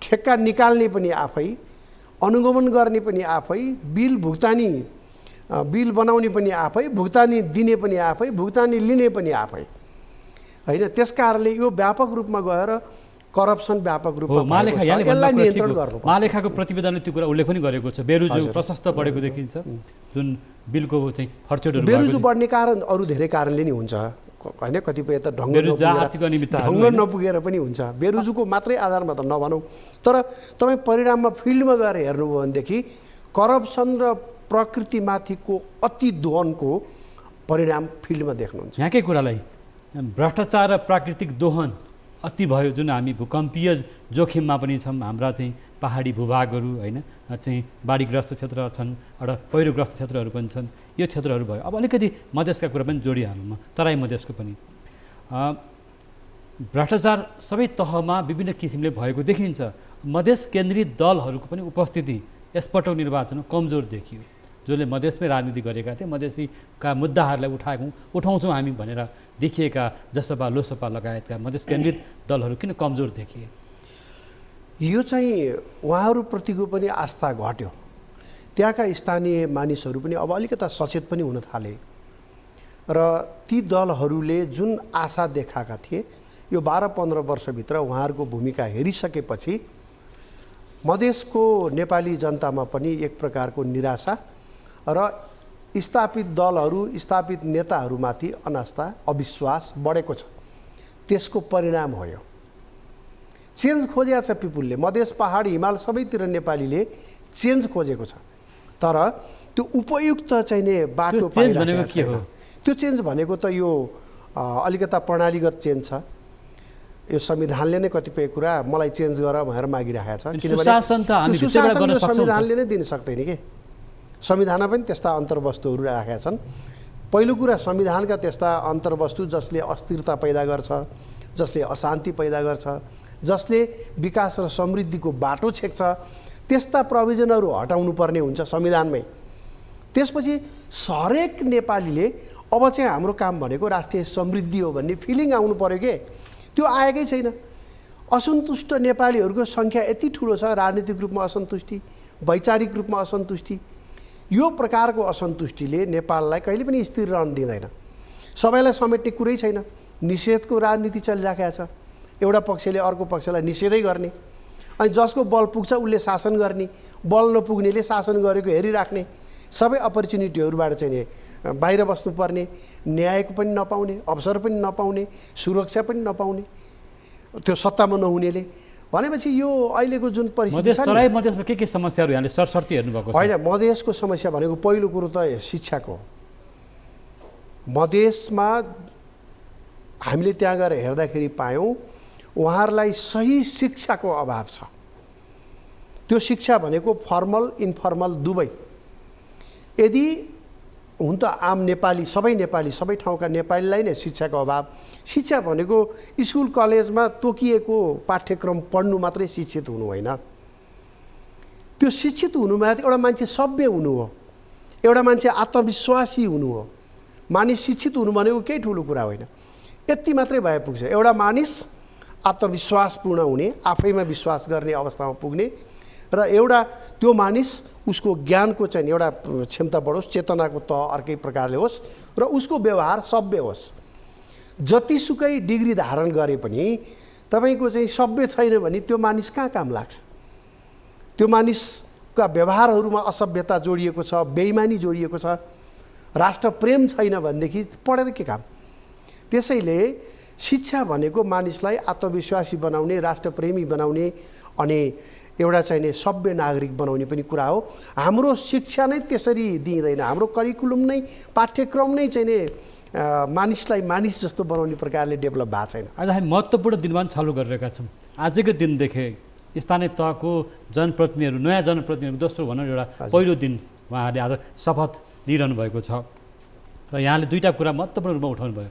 ठेक्का निकाल्ने पनि आफै, अनुगमन गर्ने पनि आफै, बिल बनाउने पनि आफै, भुक्तानी दिने पनि आफै, भुक्तानी लिने पनि आफै, होइन। त्यसकारणले यो व्यापक रूपमा गएर करप्सन व्यापक रूपमा यसलाई नियन्त्रण गर्नु। महालेखाको प्रतिवेदनले त्यो कुरा उल्लेख पनि गरेको छ। बेरुजु प्रशस्त बढेको देखिन्छ, जुन बिलको चाहिँ खर्चहरू। बेरुजु बढ्ने कारण अरू धेरै कारणले नै हुन्छ, होइन। कतिपय त ढङ्ग नपुगेर पनि हुन्छ। बेरुजुको मात्रै आधारमा त नभनौँ, तर तपाईँ परिणाममा फिल्डमा गएर हेर्नुभयो भनेदेखि करप्सन र प्रकृतिमाथिको अति दोहनको परिणाम फिल्डमा देख्नुहुन्छ। यहाँकै कुरालाई भ्रष्टाचार र प्राकृतिक दोहन अति भयो, जुन हामी भूकम्पीय जोखिममा पनि छौँ। हाम्रा चाहिँ पहाडी भूभागहरू, होइन, चाहिँ बाढीग्रस्त क्षेत्र छन्, एउटा पहिरोग्रस्त क्षेत्रहरू पनि छन्। यो क्षेत्रहरू भयो। अब अलिकति मधेसका कुरा पनि जोडिहालौँ म, तराई मधेसको पनि। भ्रष्टाचार सबै तहमा विभिन्न किसिमले भएको देखिन्छ। मधेस केन्द्रित दलहरूको पनि उपस्थिति यसपटक निर्वाचनमा कमजोर देखियो। जसले मधेसमै राजनीति गरेका थिए, मधेसीका मुद्दाहरूलाई उठाउँछौँ हामी भनेर देखिएका जसपा, लोसपा लगायतका मधेस केन्द्रित दलहरू किन कमजोर देखिए? यो चाहिँ उहाँहरूप्रतिको पनि आस्था घट्यो। त्यहाँका स्थानीय मानिसहरू पनि अब अलिकता सचेत पनि हुन थाले र ती दलहरूले जुन आशा देखाएका थिए, यो 12-15 वर्षभित्र उहाँहरूको भूमिका हेरिसकेपछि मधेसको नेपाली जनतामा पनि एक प्रकारको निराशा र स्थापित दलहरू, स्थापित नेताहरूमाथि अनास्था, अविश्वास बढेको छ। त्यसको परिणाम हो यो। चेन्ज खोजेको छ पिपुलले, मधेस, पहाड, हिमाल सबैतिर नेपालीले चेन्ज खोजेको छ, तर त्यो उपयुक्त चाहिँ नि बाटो पाइरहेको छैन। त्यो चेन्ज भनेको त यो अलिकता प्रणालीगत चेन्ज छ। यो संविधानले नै कतिपय कुरा मलाई चेन्ज गर भनेर मागिरहेको छ। सुशासन त हामी भित्रबाट गर्न सक्छौँ। संविधानले नै दिन सक्दैन के, संविधानमा पनि त्यस्ता अन्तर्वस्तुहरू राखेका छन्। पहिलो कुरा संविधानका त्यस्ता अन्तर्वस्तु जसले अस्थिरता पैदा गर्छ, जसले अशान्ति पैदा गर्छ, जसले विकास र समृद्धिको बाटो छेक्छ, त्यस्ता प्रोभिजनहरू हटाउनु पर्ने हुन्छ संविधानमै। त्यसपछि हरेक नेपालीले अब चाहिँ हाम्रो काम भनेको राष्ट्रिय समृद्धि हो भन्ने फिलिङ आउनु पर्यो के, त्यो आएकै छैन। असन्तुष्ट नेपालीहरूको सङ्ख्या यति ठुलो छ, राजनीतिक रूपमा असन्तुष्टि, वैचारिक रूपमा असन्तुष्टि। यो प्रकारको असन्तुष्टिले नेपाललाई कहिले पनि स्थिर रहन दिँदैन। सबैलाई समेट्ने कुरै छैन, निषेधको राजनीति चलिराखेको छ। एउटा पक्षले अर्को पक्षलाई निषेधै गर्ने, अनि जसको बल पुग्छ उसले शासन गर्ने, बल नपुग्नेले शासन गरेको हेरिराख्ने, सबै अपर्च्युनिटीहरूबाट चाहिँ नि बाहिर बस्नुपर्ने, न्यायको पनि नपाउने, अवसर पनि नपाउने, सुरक्षा पनि नपाउने, त्यो सत्तामा नहुनेले भनेपछि यो अहिलेको जुन परिस्थिति छ नि। तराई मधेसमा के समस्याहरू यहाँले सरसर्ती हेर्नुभएको छ? होइन, मधेसको समस्या भनेको पहिलो कुरो त शिक्षाको। मधेसमा हामीले त्यहाँ गएर हेर्दाखेरि पायौँ उहाँहरूलाई सही शिक्षाको अभाव छ। त्यो शिक्षा भनेको फर्मल इन्फर्मल दुवै। यदि हुन त आम नेपाली सबै ठाउँका नेपालीलाई नै शिक्षाको अभाव। शिक्षा भनेको स्कुल कलेजमा तोकिएको पाठ्यक्रम पढ्नु मात्रै शिक्षित हुनु होइन। त्यो शिक्षित हुनुमा एउटा मान्छे सभ्य हुनु हो, एउटा मान्छे आत्मविश्वासी हुनु हो। मानिस शिक्षित हुनु भनेको केही ठुलो कुरा होइन, यति मात्रै भए पुग्छ। एउटा मानिस आत्मविश्वासपूर्ण हुने, आफैमा विश्वास गर्ने अवस्थामा पुग्ने, र एउटा त्यो मानिस उसको ज्ञानको चाहिँ एउटा क्षमता बढोस्, चेतनाको तह अर्कै प्रकारले होस्, र उसको व्यवहार सभ्य होस्। जतिसुकै डिग्री धारण गरे पनि तपाईँको चाहिँ सभ्य छैन भने त्यो मानिस कहाँ काम लाग्छ? त्यो मानिसका व्यवहारहरूमा असभ्यता जोडिएको छ, बेइमानी जोडिएको छ, राष्ट्रप्रेम छैन भनेदेखि पढेर के काम? त्यसैले शिक्षा भनेको मानिसलाई आत्मविश्वासी बनाउने, राष्ट्रप्रेमी बनाउने अनि एउटा चाहिने सभ्य नागरिक बनाउने पनि कुरा हो। हाम्रो शिक्षा नै त्यसरी दिँदैन। हाम्रो करिकुलम नै, पाठ्यक्रम नै चाहिने मानिसलाई मानिस जस्तो बनाउने प्रकारले डेभलप भएको छैन। आज हामी महत्त्वपूर्ण दिनमा चालु गरिरहेका छौँ। आजकै दिनदेखि स्थानीय तहको जनप्रतिनिधिहरू, नयाँ जनप्रतिनिधिहरू, दोस्रो भनौँ एउटा पहिलो दिन उहाँहरूले आज शपथ लिइरहनु भएको छ। र यहाँले दुईवटा कुरा महत्त्वपूर्ण रूपमा उठाउनु भयो।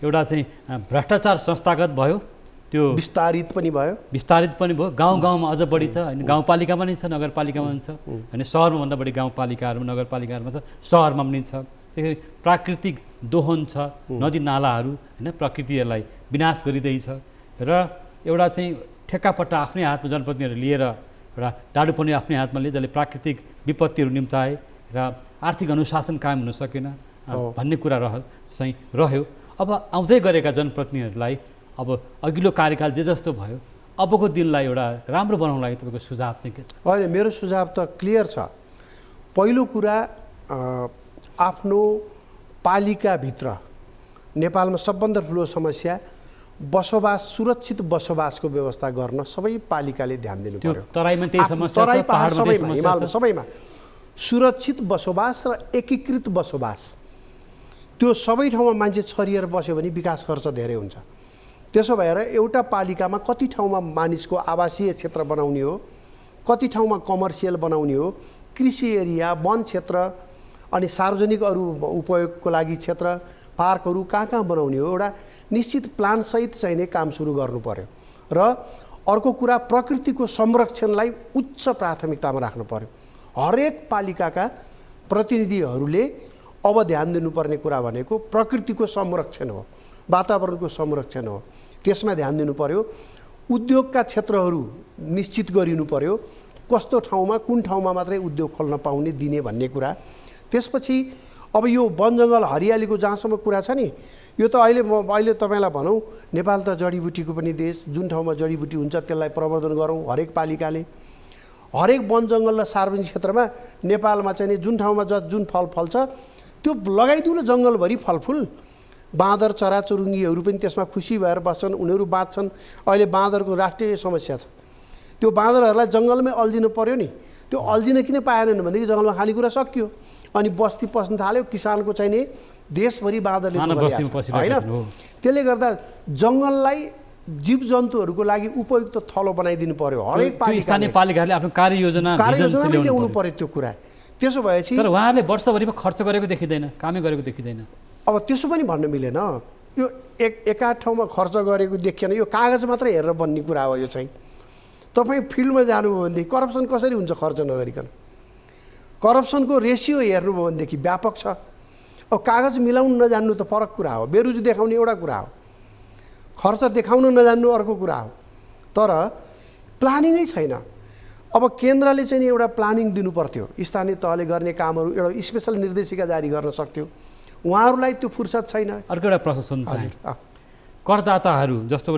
एउटा चाहिँ भ्रष्टाचार संस्थागत भयो, त्यो विस्तारित पनि भयो, गाउँ गाउँमा अझ बढी छ होइन, गाउँपालिकामा पनि छ, नगरपालिकामा पनि छ होइन, शहरमा भन्दा बढी गाउँपालिकाहरूमा, नगरपालिकाहरूमा छ, शहरमा पनि छ। त्यसरी प्राकृतिक दोहन छ, नदी नालाहरू होइन, प्रकृतिहरूलाई विनाश गरिँदैछ। र एउटा चाहिँ ठेक्कापट्टा आफ्नै हातमा जनप्रतिनिधिहरू लिएर एउटा डाडु पनि आफ्नै हातमा लिए, जसले प्राकृतिक विपत्तिहरू निम्ताए र आर्थिक अनुशासन कायम हुन सकेन भन्ने कुरा चाहिँ रह्यो। अब आउँदै गरेका जनप्रतिनिधिहरूलाई अब अघिल्लो कार्यकाल जे जस्तो भयो, अबको दिनलाई एउटा राम्रो बनाउनको लागि तपाईँको सुझाव चाहिँ के छ? होइन, मेरो सुझाव त क्लियर छ। पहिलो कुरा, आफ्नो पालिकाभित्र नेपालमा सबभन्दा ठुलो समस्या बसोबास, सुरक्षित बसोबासको व्यवस्था गर्न सबै पालिकाले ध्यान दिनु पर्यो। तराईमा त्यही समस्या छ, पहाडमा त्यही समस्या छ, सबैमा सुरक्षित बसोबास र एकीकृत बसोबास। त्यो सबै ठाउँमा मान्छे छरिएर बस्यो भने विकास खर्च धेरै हुन्छ। त्यसो भएर एउटा पालिकामा कति ठाउँमा मानिसको आवासीय क्षेत्र बनाउने हो, कति ठाउँमा कमर्सियल बनाउने हो, कृषि एरिया, वन क्षेत्र अनि सार्वजनिक अरू उपयोगको लागि क्षेत्र, पार्कहरू कहाँ कहाँ बनाउने हो, एउटा निश्चित प्लानसहित चाहिने काम सुरु गर्नु पर्यो। र अर्को कुरा, प्रकृतिको संरक्षणलाई उच्च प्राथमिकतामा राख्नु पर्यो। हरेक पालिकाका प्रतिनिधिहरूले अब ध्यान दिनुपर्ने कुरा भनेको प्रकृतिको संरक्षण हो, वातावरणको संरक्षण हो, त्यसमा ध्यान दिनु पर्यो। उद्योगका क्षेत्रहरू निश्चित गरिनु पर्यो, कस्तो ठाउँमा कुन ठाउँमा मात्रै उद्योग खोल्न पाउने दिने भन्ने कुरा। त्यसपछि अब यो वन जङ्गल हरियालीको जहाँसम्म कुरा छ नि, यो त अहिले तपाईँलाई भनौँ, नेपाल त जडीबुटीको पनि देश। जुन ठाउँमा जडीबुटी हुन्छ त्यसलाई प्रवर्धन गरौँ हरेक पालिकाले। हरेक वन जङ्गल र सार्वजनिक क्षेत्रमा नेपालमा चाहिँ जुन ठाउँमा जुन फल फल्छ त्यो लगाइदिउँ न, जङ्गलभरि फलफुल। बाँदर, चराचुरुङ्गीहरू पनि त्यसमा खुसी भएर बस्छन्, उनीहरू बाँच्छन्। अहिले बाँदरको राष्ट्रिय समस्या छ। त्यो बाँदरहरूलाई जङ्गलमै अल्झिनु पर्यो नि। त्यो अल्झिन किन पाएनन् भनेदेखि जङ्गलमा खानेकुरा सकियो, अनि बस्ती पस्न थाल्यो। किसानको चाहिने देशभरि बाँदरले होइन। त्यसले गर्दा जङ्गललाई जीवजन्तुहरूको लागि उपयुक्त थलो बनाइदिनु पर्यो। हरेक त्यो स्थानीय पालिकाहरूले आफ्नो कार्ययोजना ल्याउनु पर्यो त्यो कुरा। त्यसो भएपछि तर उहाँहरूले वर्षभरिमा खर्च गरेको देखिँदैन, कामै गरेको देखिँदैन। अब त्यसो पनि भन्न मिलेन। यो एका ठाउँमा खर्च गरेको देखिएन, यो कागज मात्रै हेरेर बन्ने कुरा हो। यो चाहिँ तपाईँ फिल्डमा जानुभयो भनेदेखि करप्सन कसरी हुन्छ खर्च नगरिकन? करप्सनको रेसियो हेर्नुभयो भनेदेखि व्यापक छ। अब कागज मिलाउनु नजान्नु त फरक कुरा हो, बेरुजु देखाउने एउटा कुरा हो, खर्च देखाउन नजान्नु अर्को कुरा हो। तर प्लानिङै छैन। अब केन्द्रले चाहिँ नि एउटा प्लानिङ दिनु पर्थ्यो, स्थानीय तहले गर्ने कामहरू एउटा स्पेसल निर्देशिका जारी गर्न सक्थ्यो। उहाँहरूलाई त्यो फुर्सद छैन। अर्को एउटा प्रशासन चाहिँ करदाताहरू जस्तो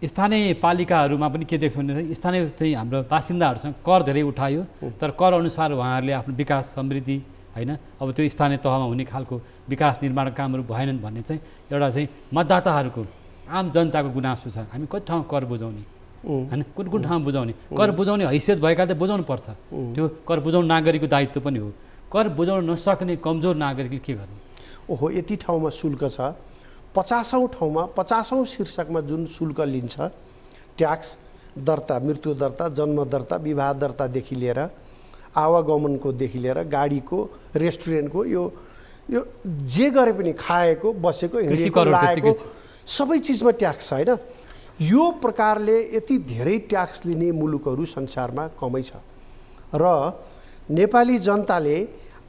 स्थानीय पालिकाहरूमा पनि के देख्छ भने स्थानीय चाहिँ हाम्रो बासिन्दाहरूसँग कर धेरै उठायो, तर कर अनुसार उहाँहरूले आफ्नो विकास समृद्धि होइन अब त्यो स्थानीय तहमा हुने खालको विकास निर्माण कामहरू भएनन् भन्ने चाहिँ एउटा चाहिँ मतदाताहरूको आम जनताको गुनासो छ। हामी कति ठाउँ कर बुझाउने होइन, कुन कुन ठाउँ बुझाउने, कर बुझाउने हैसियत भएकाले त बुझाउनु पर्छ। त्यो कर बुझाउनु नागरिकको दायित्व पनि हो। कर बुझाउन नसक्ने कमजोर नागरिकले के गर्नु? ओहो, यति ठाउँमा शुल्क छ, 50औं ठाउँमा 50औं शीर्षकमा जुन शुल्क लिन्छ, ट्याक्स दर्ता, मृत्यु दर्ता, जन्म दर्ता, विवाह दर्तादेखि लिएर आवागमनकोदेखि लिएर गाडीको, रेस्टुरेन्टको, यो जे गरे पनि खाएको, बसेको, हिँडेको, लागेको सबै चिजमा ट्याक्स छ होइन। यो प्रकारले यति धेरै ट्याक्स लिने मुलुकहरू संसारमा कमै छ र नेपाली जनताले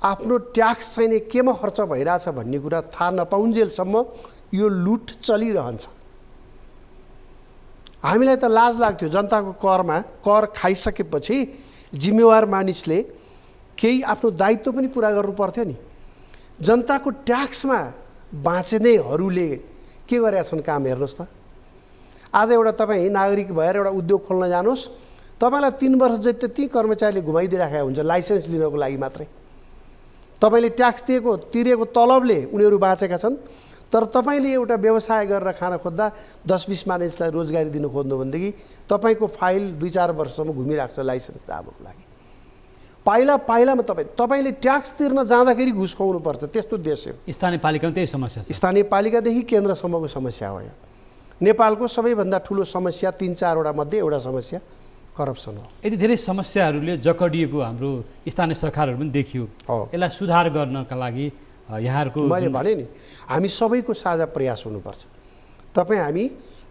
आफ्नो ट्याक्स चाहिँ केमा खर्च भइरहेछ भन्ने कुरा थाहा नपाउन्जेलसम्म यो लुट चलिरहन्छ। हामीलाई त लाज लाग्थ्यो जनताको करमा कर खाइसकेपछि जिम्मेवार मानिसले केही आफ्नो दायित्व पनि पुरा गर्नु पर्थ्यो नि। जनताको ट्याक्समा बाँच्नेहरूले के गरेका छन् काम हेर्नुहोस् त। आज एउटा तपाईँ नागरिक भएर एउटा उद्योग खोल्न जानुहोस्, तपाईँलाई 3 वर्ष जति ती कर्मचारीले घुमाइदिइराखेको हुन्छ लाइसेन्स लिनको लागि मात्रै। तपाईँले ट्याक्स तिरेको तलबले उनीहरू बाँचेका छन्, तर तपाईँले एउटा व्यवसाय गरेर खान खोज्दा 10-20 मानिसलाई रोजगारी दिनु खोज्नु भनेदेखि तपाईँको फाइल 2-4 वर्षसम्म घुमिरहेको छ लाइसेन्स चाबको लागि। पाइलामा तपाईँले ट्याक्स तिर्न जाँदाखेरि घुस खुवाउनुपर्छ, त्यस्तो देश हो। स्थानीय पालिकामा त्यही समस्या छ। स्थानीय पालिकादेखि केन्द्रसम्मको समस्या हो यो। नेपालको सबैभन्दा ठुलो समस्या 3-4वटा मध्ये एउटा समस्या करप्सन हो। यति धेरै समस्याहरूले जकडिएको हाम्रो स्थानीय सरकारहरू पनि देखियो। यसलाई सुधार गर्नका लागि यहाँहरूको मैले भने नि हामी सबैको साझा प्रयास हुनुपर्छ। तपाईँ हामी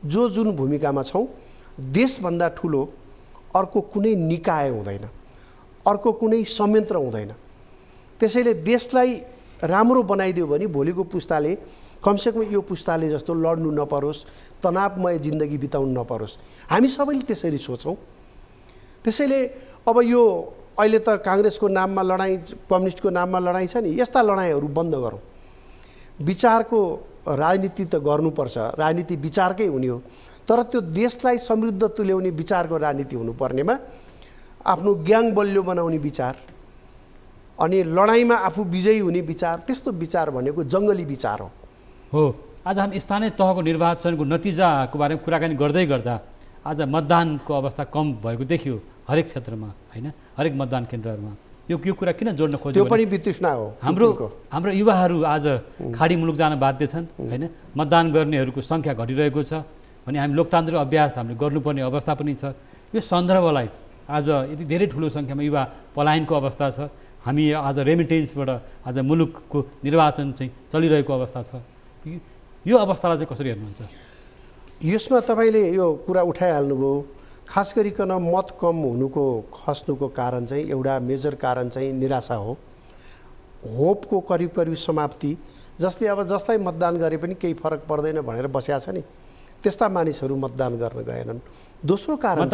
जुन भूमिकामा छौँ, देशभन्दा ठुलो अर्को कुनै निकाय हुँदैन, अर्को कुनै संयन्त्र हुँदैन। त्यसैले देशलाई राम्रो बनाइदियो भने भोलिको पुस्ताले कमसेकम यो पुस्ताले जस्तो लड्नु नपरोस्, तनावमय जिन्दगी बिताउनु नपरोस्। हामी सबैले त्यसरी सोचौँ। त्यसैले अब यो अहिले त काङ्ग्रेसको नाममा लडाइँ, कम्युनिस्टको नाममा लडाइँ छ नि, यस्ता लडाइँहरू बन्द गरौँ। विचारको राजनीति त गर्नुपर्छ, राजनीति विचारकै हुने हो, तर त्यो देशलाई समृद्ध तुल्याउने विचारको राजनीति हुनुपर्नेमा आफ्नो ग्याङ बलियो बनाउने विचार अनि लडाइँमा आफू विजयी हुने विचार, त्यस्तो विचार भनेको जङ्गली विचार हो। आज हामी स्थानीय तहको निर्वाचनको नतिजाको बारेमा कुराकानी गर्दै गर्दा आज मतदानको अवस्था कम भएको देखियो हरेक क्षेत्रमा होइन, हरेक मतदान केन्द्रहरूमा। यो कुरा किन जोड्न खोज्यो? त्यो पनि वितृष्णा हो। हाम्रो युवाहरू आज खाडी मुलुक जान बाध्य छन् होइन, मतदान गर्नेहरूको सङ्ख्या घटिरहेको छ भने हामी लोकतान्त्रिक अभ्यास हामीले गर्नुपर्ने अवस्था पनि छ। यो सन्दर्भलाई आज यति धेरै ठुलो सङ्ख्यामा युवा पलायनको अवस्था छ। हामी आज रेमिटेन्सबाट आज मुलुकको निर्वाचन चाहिँ चलिरहेको अवस्था छ। यो अवस्थालाई चाहिँ कसरी हेर्नुहुन्छ? यसमा तपाईँले यो कुरा उठाइहाल्नुभयो। खास गरिकन मत कम हुनुको खस्नुको कारण चाहिँ एउटा मेजर कारण चाहिँ निराशा हो, होपको करिब समाप्ति। जस्तै अब जसलाई मतदान गरे पनि केही फरक पर्दैन भनेर बसेका छ नि, त्यस्ता मानिसहरू मतदान गर्न गएनन्। दोस्रो कारण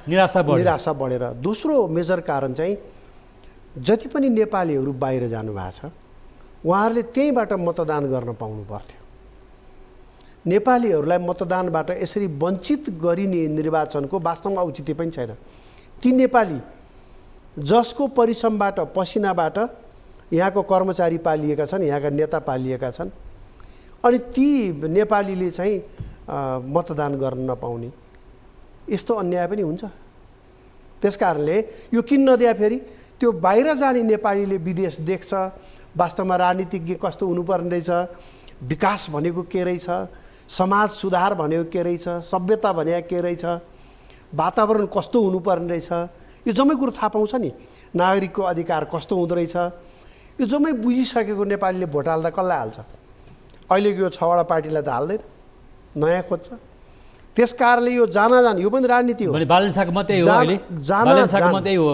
निराशा बढेर। दोस्रो मेजर कारण चाहिँ जति पनि नेपालीहरू बाहिर जानुभएको छ उहाँहरूले त्यहीँबाट मतदान गर्न पाउनु पर्थ्यो। नेपालीहरूलाई मतदानबाट यसरी वञ्चित गरिने निर्वाचनको वास्तवमा औचित्य पनि छैन। ती नेपाली जसको परिश्रमबाट, पसिनाबाट यहाँको कर्मचारी पालिएका छन्, यहाँका नेता पालिएका छन्, अनि ती नेपालीले चाहिँ मतदान गर्न नपाउने, यस्तो अन्याय पनि हुन्छ। त्यसकारणले यो किन नदिया, फेरि त्यो बाहिर जाने नेपालीले विदेश देख्छ, वास्तवमा राजनीतिज्ञ कस्तो हुनुपर्ने रहेछ, विकास भनेको के रहेछ, समाज सुधार भनेको के रहेछ, सभ्यता भने के रहेछ, वातावरण कस्तो हुनुपर्ने रहेछ, यो जम्मै कुरो थाहा पाउँछ नि। नागरिकको अधिकार कस्तो हुँदो रहेछ, यो जम्मै बुझिसकेको नेपालीले भोट हाल्दा कसलाई हाल्छ? अहिलेको यो 6वटा पार्टीलाई त हाल्दैन, नयाँ खोज्छ। त्यस कारणले यो जान यो पनि राजनीति हो। बालन शाहको मात्रै हो अहिले, बालन शाहको मात्रै हो।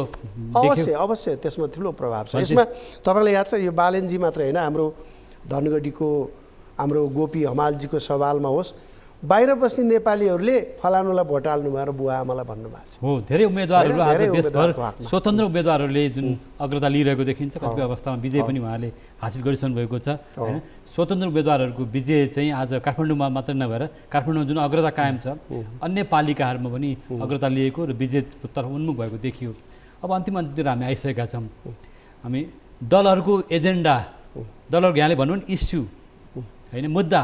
अवश्य त्यसमा ठुलो प्रभाव छ। यसमा तपाईँलाई याद छ, यो बालेनजी मात्रै होइन, हाम्रो धनगढीको हाम्रो गोपी हमालजीको सवालमा होस्, बाहिर बस्ने नेपालीहरूले फलानुलाई भोट हाल्नु भएर बुवा आमालाई भन्नुभएको छ। हो, धेरै उम्मेदवारहरू आज देशभर स्वतन्त्र उम्मेदवारहरूले जुन अग्रता लिइरहेको देखिन्छ। कतिपय अवस्थामा विजय पनि उहाँले हासिल गरिसक्नु भएको छ होइन। स्वतन्त्र उम्मेदवारहरूको विजय चाहिँ आज काठमाडौँमा मात्र नभएर काठमाडौँमा जुन अग्रता कायम छ, अन्य पालिकाहरूमा पनि अग्रता लिएको र विजयतर्फ उन्मुख भएको देखियो। अब अन्तिम हामी आइसकेका छौँ। हामी दलहरूको एजेन्डा, दलहरूको यहाँले भनौँ न इस्यु होइन, मुद्दा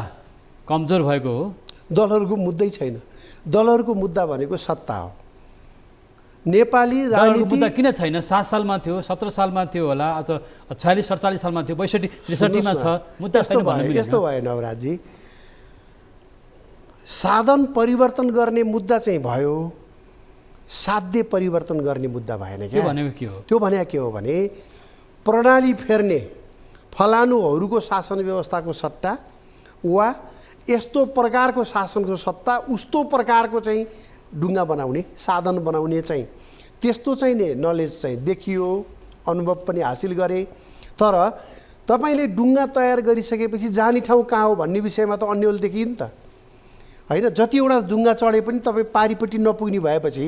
कमजोर भएको हो। दलहरूको मुद्दै छैन। दलहरूको मुद्दा भनेको सत्ता हो। नेपाली राजनीति मुद्दा किन छैन? 7 सालमा थियो, 17 सालमा थियो होला, अथवा 46-47 सालमा थियो, 62-63 मा छ। मुद्दा यस्तो भयो नवराजी, साधन परिवर्तन गर्ने मुद्दा चाहिँ भयो, साध्य परिवर्तन गर्ने मुद्दा भएन। के भनेको के हो? त्यो भने के हो भने प्रणाली फेर्ने, फलानुहरूको शासन व्यवस्थाको सट्टा वा यस्तो प्रकारको शासनको सत्ता उस्तो प्रकारको चाहिँ ढुङ्गा बनाउने, साधन बनाउने चाहिँ त्यस्तो चाहिँ नि नलेज चाहिँ देखियो, अनुभव पनि हासिल गरे। तर तपाईँले ढुङ्गा तयार गरिसकेपछि जाने ठाउँ कहाँ हो भन्ने विषयमा त अन्यल देखियो नि त होइन। जतिवटा ढुङ्गा चढे पनि तपाईँ पारिपट्टि नपुग्ने भएपछि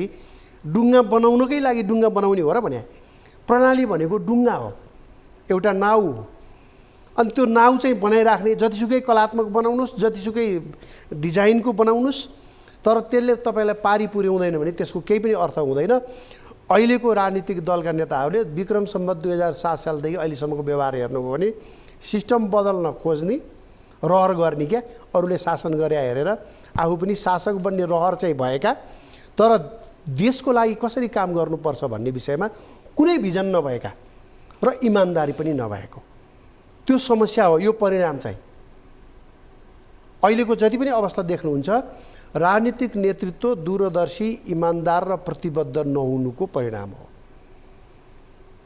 ढुङ्गा बनाउनकै लागि ढुङ्गा बनाउने हो र भने। प्रणाली भनेको ढुङ्गा हो, एउटा नाउ हो। अनि त्यो नाउ चाहिँ बनाइराख्ने, जतिसुकै कलात्मक बनाउनुहोस्, जतिसुकै डिजाइनको बनाउनुहोस्, तर त्यसले तपाईँलाई पारी पुर्याउँदैन भने त्यसको केही पनि अर्थ हुँदैन। अहिलेको राजनीतिक दलका नेताहरूले विक्रम सम्वत 2007 सालदेखि अहिलेसम्मको व्यवहार हेर्नुभयो भने सिस्टम बदल्न खोज्ने, रहर गर्ने क्या, अरूले शासन गरे हेरेर आफू पनि शासक बन्ने रहर चाहिँ भएका, तर देशको लागि कसरी काम गर्नुपर्छ भन्ने विषयमा कुनै भिजन नभएका र इमान्दारी पनि नभएको, त्यो समस्या हो। यो परिणाम चाहिँ अहिलेको जति पनि अवस्था देख्नुहुन्छ, राजनीतिक नेतृत्व दूरदर्शी, इमान्दार र प्रतिबद्ध नहुनुको परिणाम हो।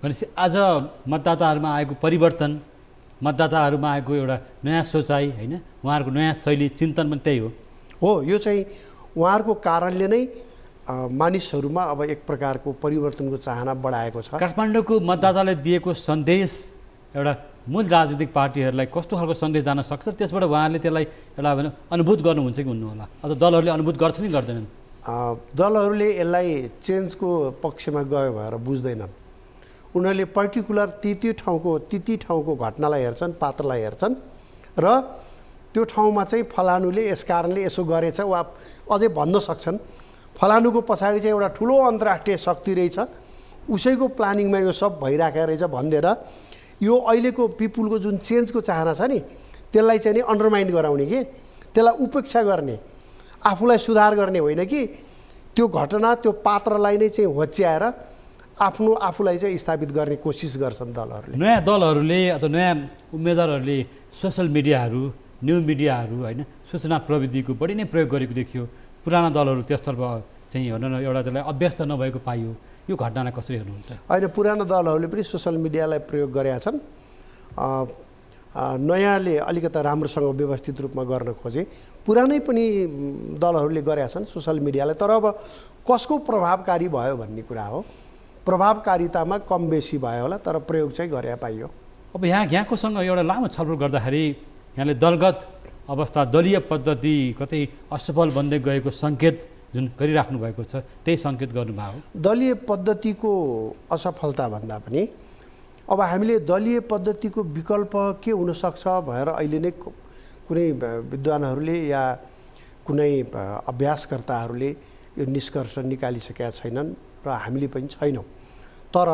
भनेपछि आज मतदाताहरूमा आएको परिवर्तन, मतदाताहरूमा आएको एउटा नयाँ सोचाइ होइन, उहाँहरूको नयाँ शैली चिन्तन पनि त्यही हो। यो चाहिँ उहाँहरूको कारणले नै मानिसहरूमा अब एक प्रकारको परिवर्तनको चाहना बढाएको छ। काठमाडौँको मतदाताले दिएको सन्देश एउटा मूल राजनीतिक पार्टीहरूलाई कस्तो खालको सन्देश जान सक्छ, त्यसबाट उहाँहरूले त्यसलाई एउटा अनुभूत गर्नुहुन्छ कि हुन्न होला, अथवा दलहरूले अनुभूत गर्छन् कि गर्दैनन्? दलहरूले यसलाई चेन्जको पक्षमा गयो भएर बुझ्दैनन्। उनीहरूले पर्टिकुलर ती ठाउँको घटनालाई हेर्छन्, पात्रलाई हेर्छन् र त्यो ठाउँमा चाहिँ फलानुले यस कारणले यसो गरेछ वा अझै भन्न सक्छन्, फलानुको पछाडि चाहिँ एउटा ठुलो अन्तर्राष्ट्रिय शक्ति रहेछ, उसैको प्लानिङमा यो सब भइराखेको रहेछ भनिदिएर यो अहिलेको पिपुलको जुन चेन्जको चाहना छ नि त्यसलाई चाहिँ नि अन्डरमाइन गराउने कि त्यसलाई उपेक्षा गर्ने, आफूलाई सुधार गर्ने होइन कि त्यो घटना त्यो पात्रलाई नै चाहिँ होच्याएर आफूलाई चाहिँ स्थापित गर्ने कोसिस गर्छन् दलहरूले। नयाँ दलहरूले अथवा नयाँ उम्मेदवारहरूले सोसल मिडियाहरू, न्यु मिडियाहरू होइन, सूचना प्रविधिको बढी नै प्रयोग गरेको देखियो। पुराना दलहरू त्यसतर्फ चाहिँ हेर्न एउटा त्यसलाई अभ्यस्त नभएको पाइयो। यो घटनालाई कसरी हेर्नुहुन्छ? होइन, पुराना दलहरूले पनि सोसल मिडियालाई प्रयोग गरेका छन्। नयाँले अलिकता राम्रोसँग व्यवस्थित रूपमा गर्न खोजे, पुरानै पनि दलहरूले गरेका छन् सोसल मिडियालाई। तर अब कसको प्रभावकारी भयो भन्ने कुरा हो। प्रभावकारितामा कम बेसी भयो होला, तर प्रयोग चाहिँ गरे पाइयो। अब यहाँकोसँग एउटा लामो छलफल गर्दाखेरि यहाँले दलगत अवस्था, दलीय पद्धति कतै असफल बन्दै गएको सङ्केत जुन गरिराख्नु भएको छ, त्यही सङ्केत गर्नुभयो। दलीय पद्धतिको असफलता भन्दा पनि अब हामीले दलीय पद्धतिको विकल्प के हुनसक्छ भनेर अहिले नै कुनै विद्वानहरूले या कुनै अभ्यासकर्ताहरूले यो निष्कर्ष निकालिसकेका छैनन् र हामीले पनि छैनौँ। तर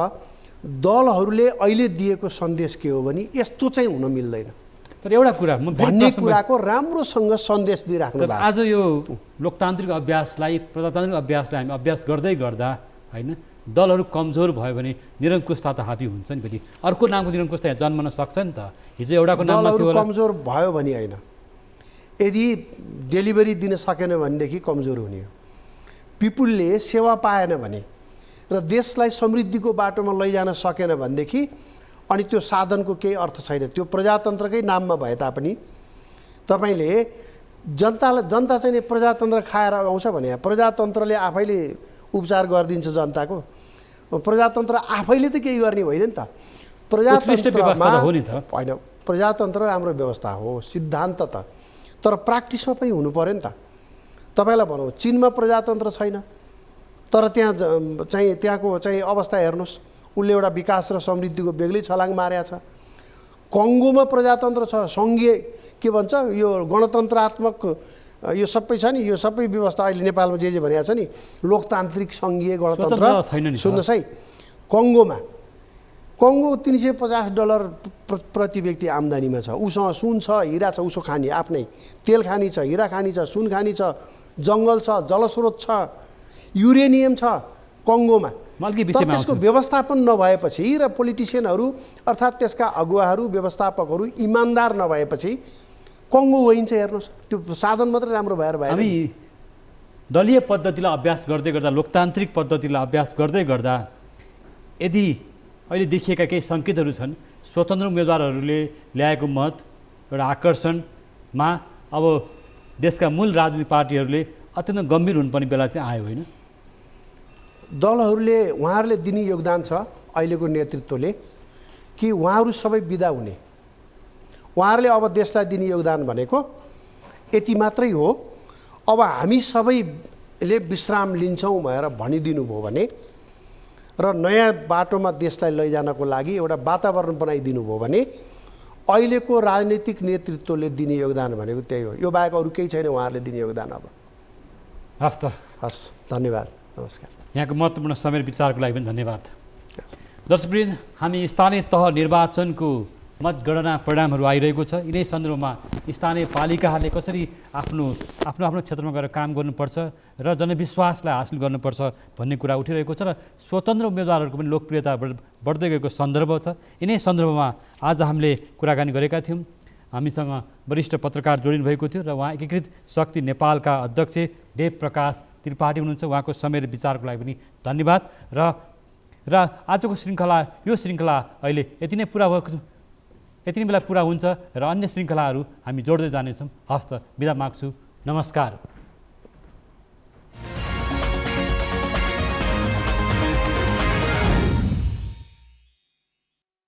दलहरूले अहिले दिएको सन्देश के हो भने यस्तो चाहिँ हुन मिल्दैन। तर एउटा कुरा भन्ने कुराको राम्रोसँग सन्देश दिइराख्नु भएको छ। आज यो लोकतान्त्रिक अभ्यासलाई, प्रजातान्त्रिक अभ्यासलाई हामी अभ्यास गर्दै गर्दा होइन, दलहरू कमजोर भयो भने निरङ्कुशता त हाबी हुन्छ नि। फेरि अर्को नामको निरङ्कुशता जन्मन सक्छ नि त। हिजो एउटाको नाममा थियो होला, कमजोर भयो भने होइन, यदि डेलिभरी दिन सकेन भनेदेखि कमजोर हुने हो। पिपुलले सेवा पाएन भने र देशलाई समृद्धिको बाटोमा लैजान सकेन भनेदेखि अनि त्यो साधनको केही अर्थ छैन। त्यो प्रजातन्त्रकै नाममा भए तापनि तपाईँले जनता चाहिँ नि प्रजातन्त्र खाएर आउँछ भने प्रजातन्त्रले आफैले उपचार गरिदिन्छ जनताको। प्रजातन्त्र आफैले त केही गर्ने होइन नि त। प्रजातन्त्रमा होइन, प्रजातन्त्र राम्रो व्यवस्था हो सिद्धान्त त, तर प्र्याक्टिसमा पनि हुनु पर्यो नि त। तपाईँलाई भनौँ चीनमा प्रजातन्त्र छैन, तर त्यहाँ चाहिँ त्यहाँको चाहिँ अवस्था हेर्नुहोस्, उसले एउटा विकास र समृद्धिको बेग्लै छलाङ मारेको छ। कङ्गोमा प्रजातन्त्र छ, सङ्घीय के भन्छ यो गणतन्त्रात्मक यो सबै छ नि, यो सबै व्यवस्था अहिले नेपालमा जे भनेको छ नि लोकतान्त्रिक सङ्घीय गणतन्त्र। सुन्नुहोस् है, कङ्गो $350 प्रति व्यक्ति आम्दानीमा छ। उसँग सुन छ, हिरा छ, उसो खानी आफ्नै तेल खानी छ, हिरा खानी छ, सुन खानी छ, जङ्गल छ, जलस्रोत छ, युरेनियम छ कङ्गोमा। तर त्यसको व्यवस्थापन नभएपछि र पोलिटिसियनहरू अर्थात् त्यसका अगुवाहरू व्यवस्थापकहरू इमान्दार नभएपछि कङ्गो होइन्छ। हेर्नुहोस्, त्यो साधन मात्रै राम्रो भएर भएन। हामी दलीय पद्धतिलाई अभ्यास गर्दै गर्दा, लोकतान्त्रिक पद्धतिलाई अभ्यास गर्दै गर्दा यदि अहिले देखिएका केही सङ्केतहरू छन्, स्वतन्त्र उम्मेदवारहरूले ल्याएको मत एउटा आकर्षणमा अब देशका मूल राजनीतिक पार्टीहरूले अत्यन्त गम्भीर हुनुपर्ने बेला चाहिँ आयो होइन? दलहरूले उहाँहरूले दिने योगदान छ अहिलेको नेतृत्वले कि उहाँहरू सबै बिदा हुने। उहाँहरूले अब देशलाई दिने योगदान भनेको यति मात्रै हो। अब हामी सबैले विश्राम लिन्छौँ भनेर भनिदिनु भयो भने र नयाँ बाटोमा देशलाई लैजानको लागि एउटा वातावरण बनाइदिनु भयो भने अहिलेको राजनीतिक नेतृत्वले दिने योगदान भनेको त्यही हो। यो बाहेक अरू केही छैन उहाँहरूले दिने योगदान। अब हस् त, हस्, धन्यवाद, नमस्कार। यहाँको महत्त्वपूर्ण समय विचारको लागि पनि धन्यवाद। दर्शकवृन्द, हामी स्थानीय तह निर्वाचनको मतगणना परिणामहरू आइरहेको छ। यिनै सन्दर्भमा स्थानीय पालिकाहरूले कसरी आफ्नो क्षेत्रमा गएर काम गर्नुपर्छ र जनविश्वासलाई हासिल गर्नुपर्छ भन्ने कुरा उठिरहेको छ र स्वतन्त्र उम्मेदवारहरूको पनि लोकप्रियता बढ्दै गएको सन्दर्भ छ। यिनै सन्दर्भमा आज हामीले कुराकानी गरेका थियौँ। हामीसँग वरिष्ठ पत्रकार जोडिनु भएको थियो र उहाँ एकीकृत शक्ति नेपालका अध्यक्ष देव प्रकाश त्रिपाठी हुनुहुन्छ। उहाँको समय र विचारको लागि पनि धन्यवाद। र आजको यो श्रृङ्खला अहिले यति नै बेला पुरा हुन्छ र अन्य श्रृङ्खलाहरू हामी जोड्दै जानेछौँ। हस्त, बिदा माग्छु, नमस्कार।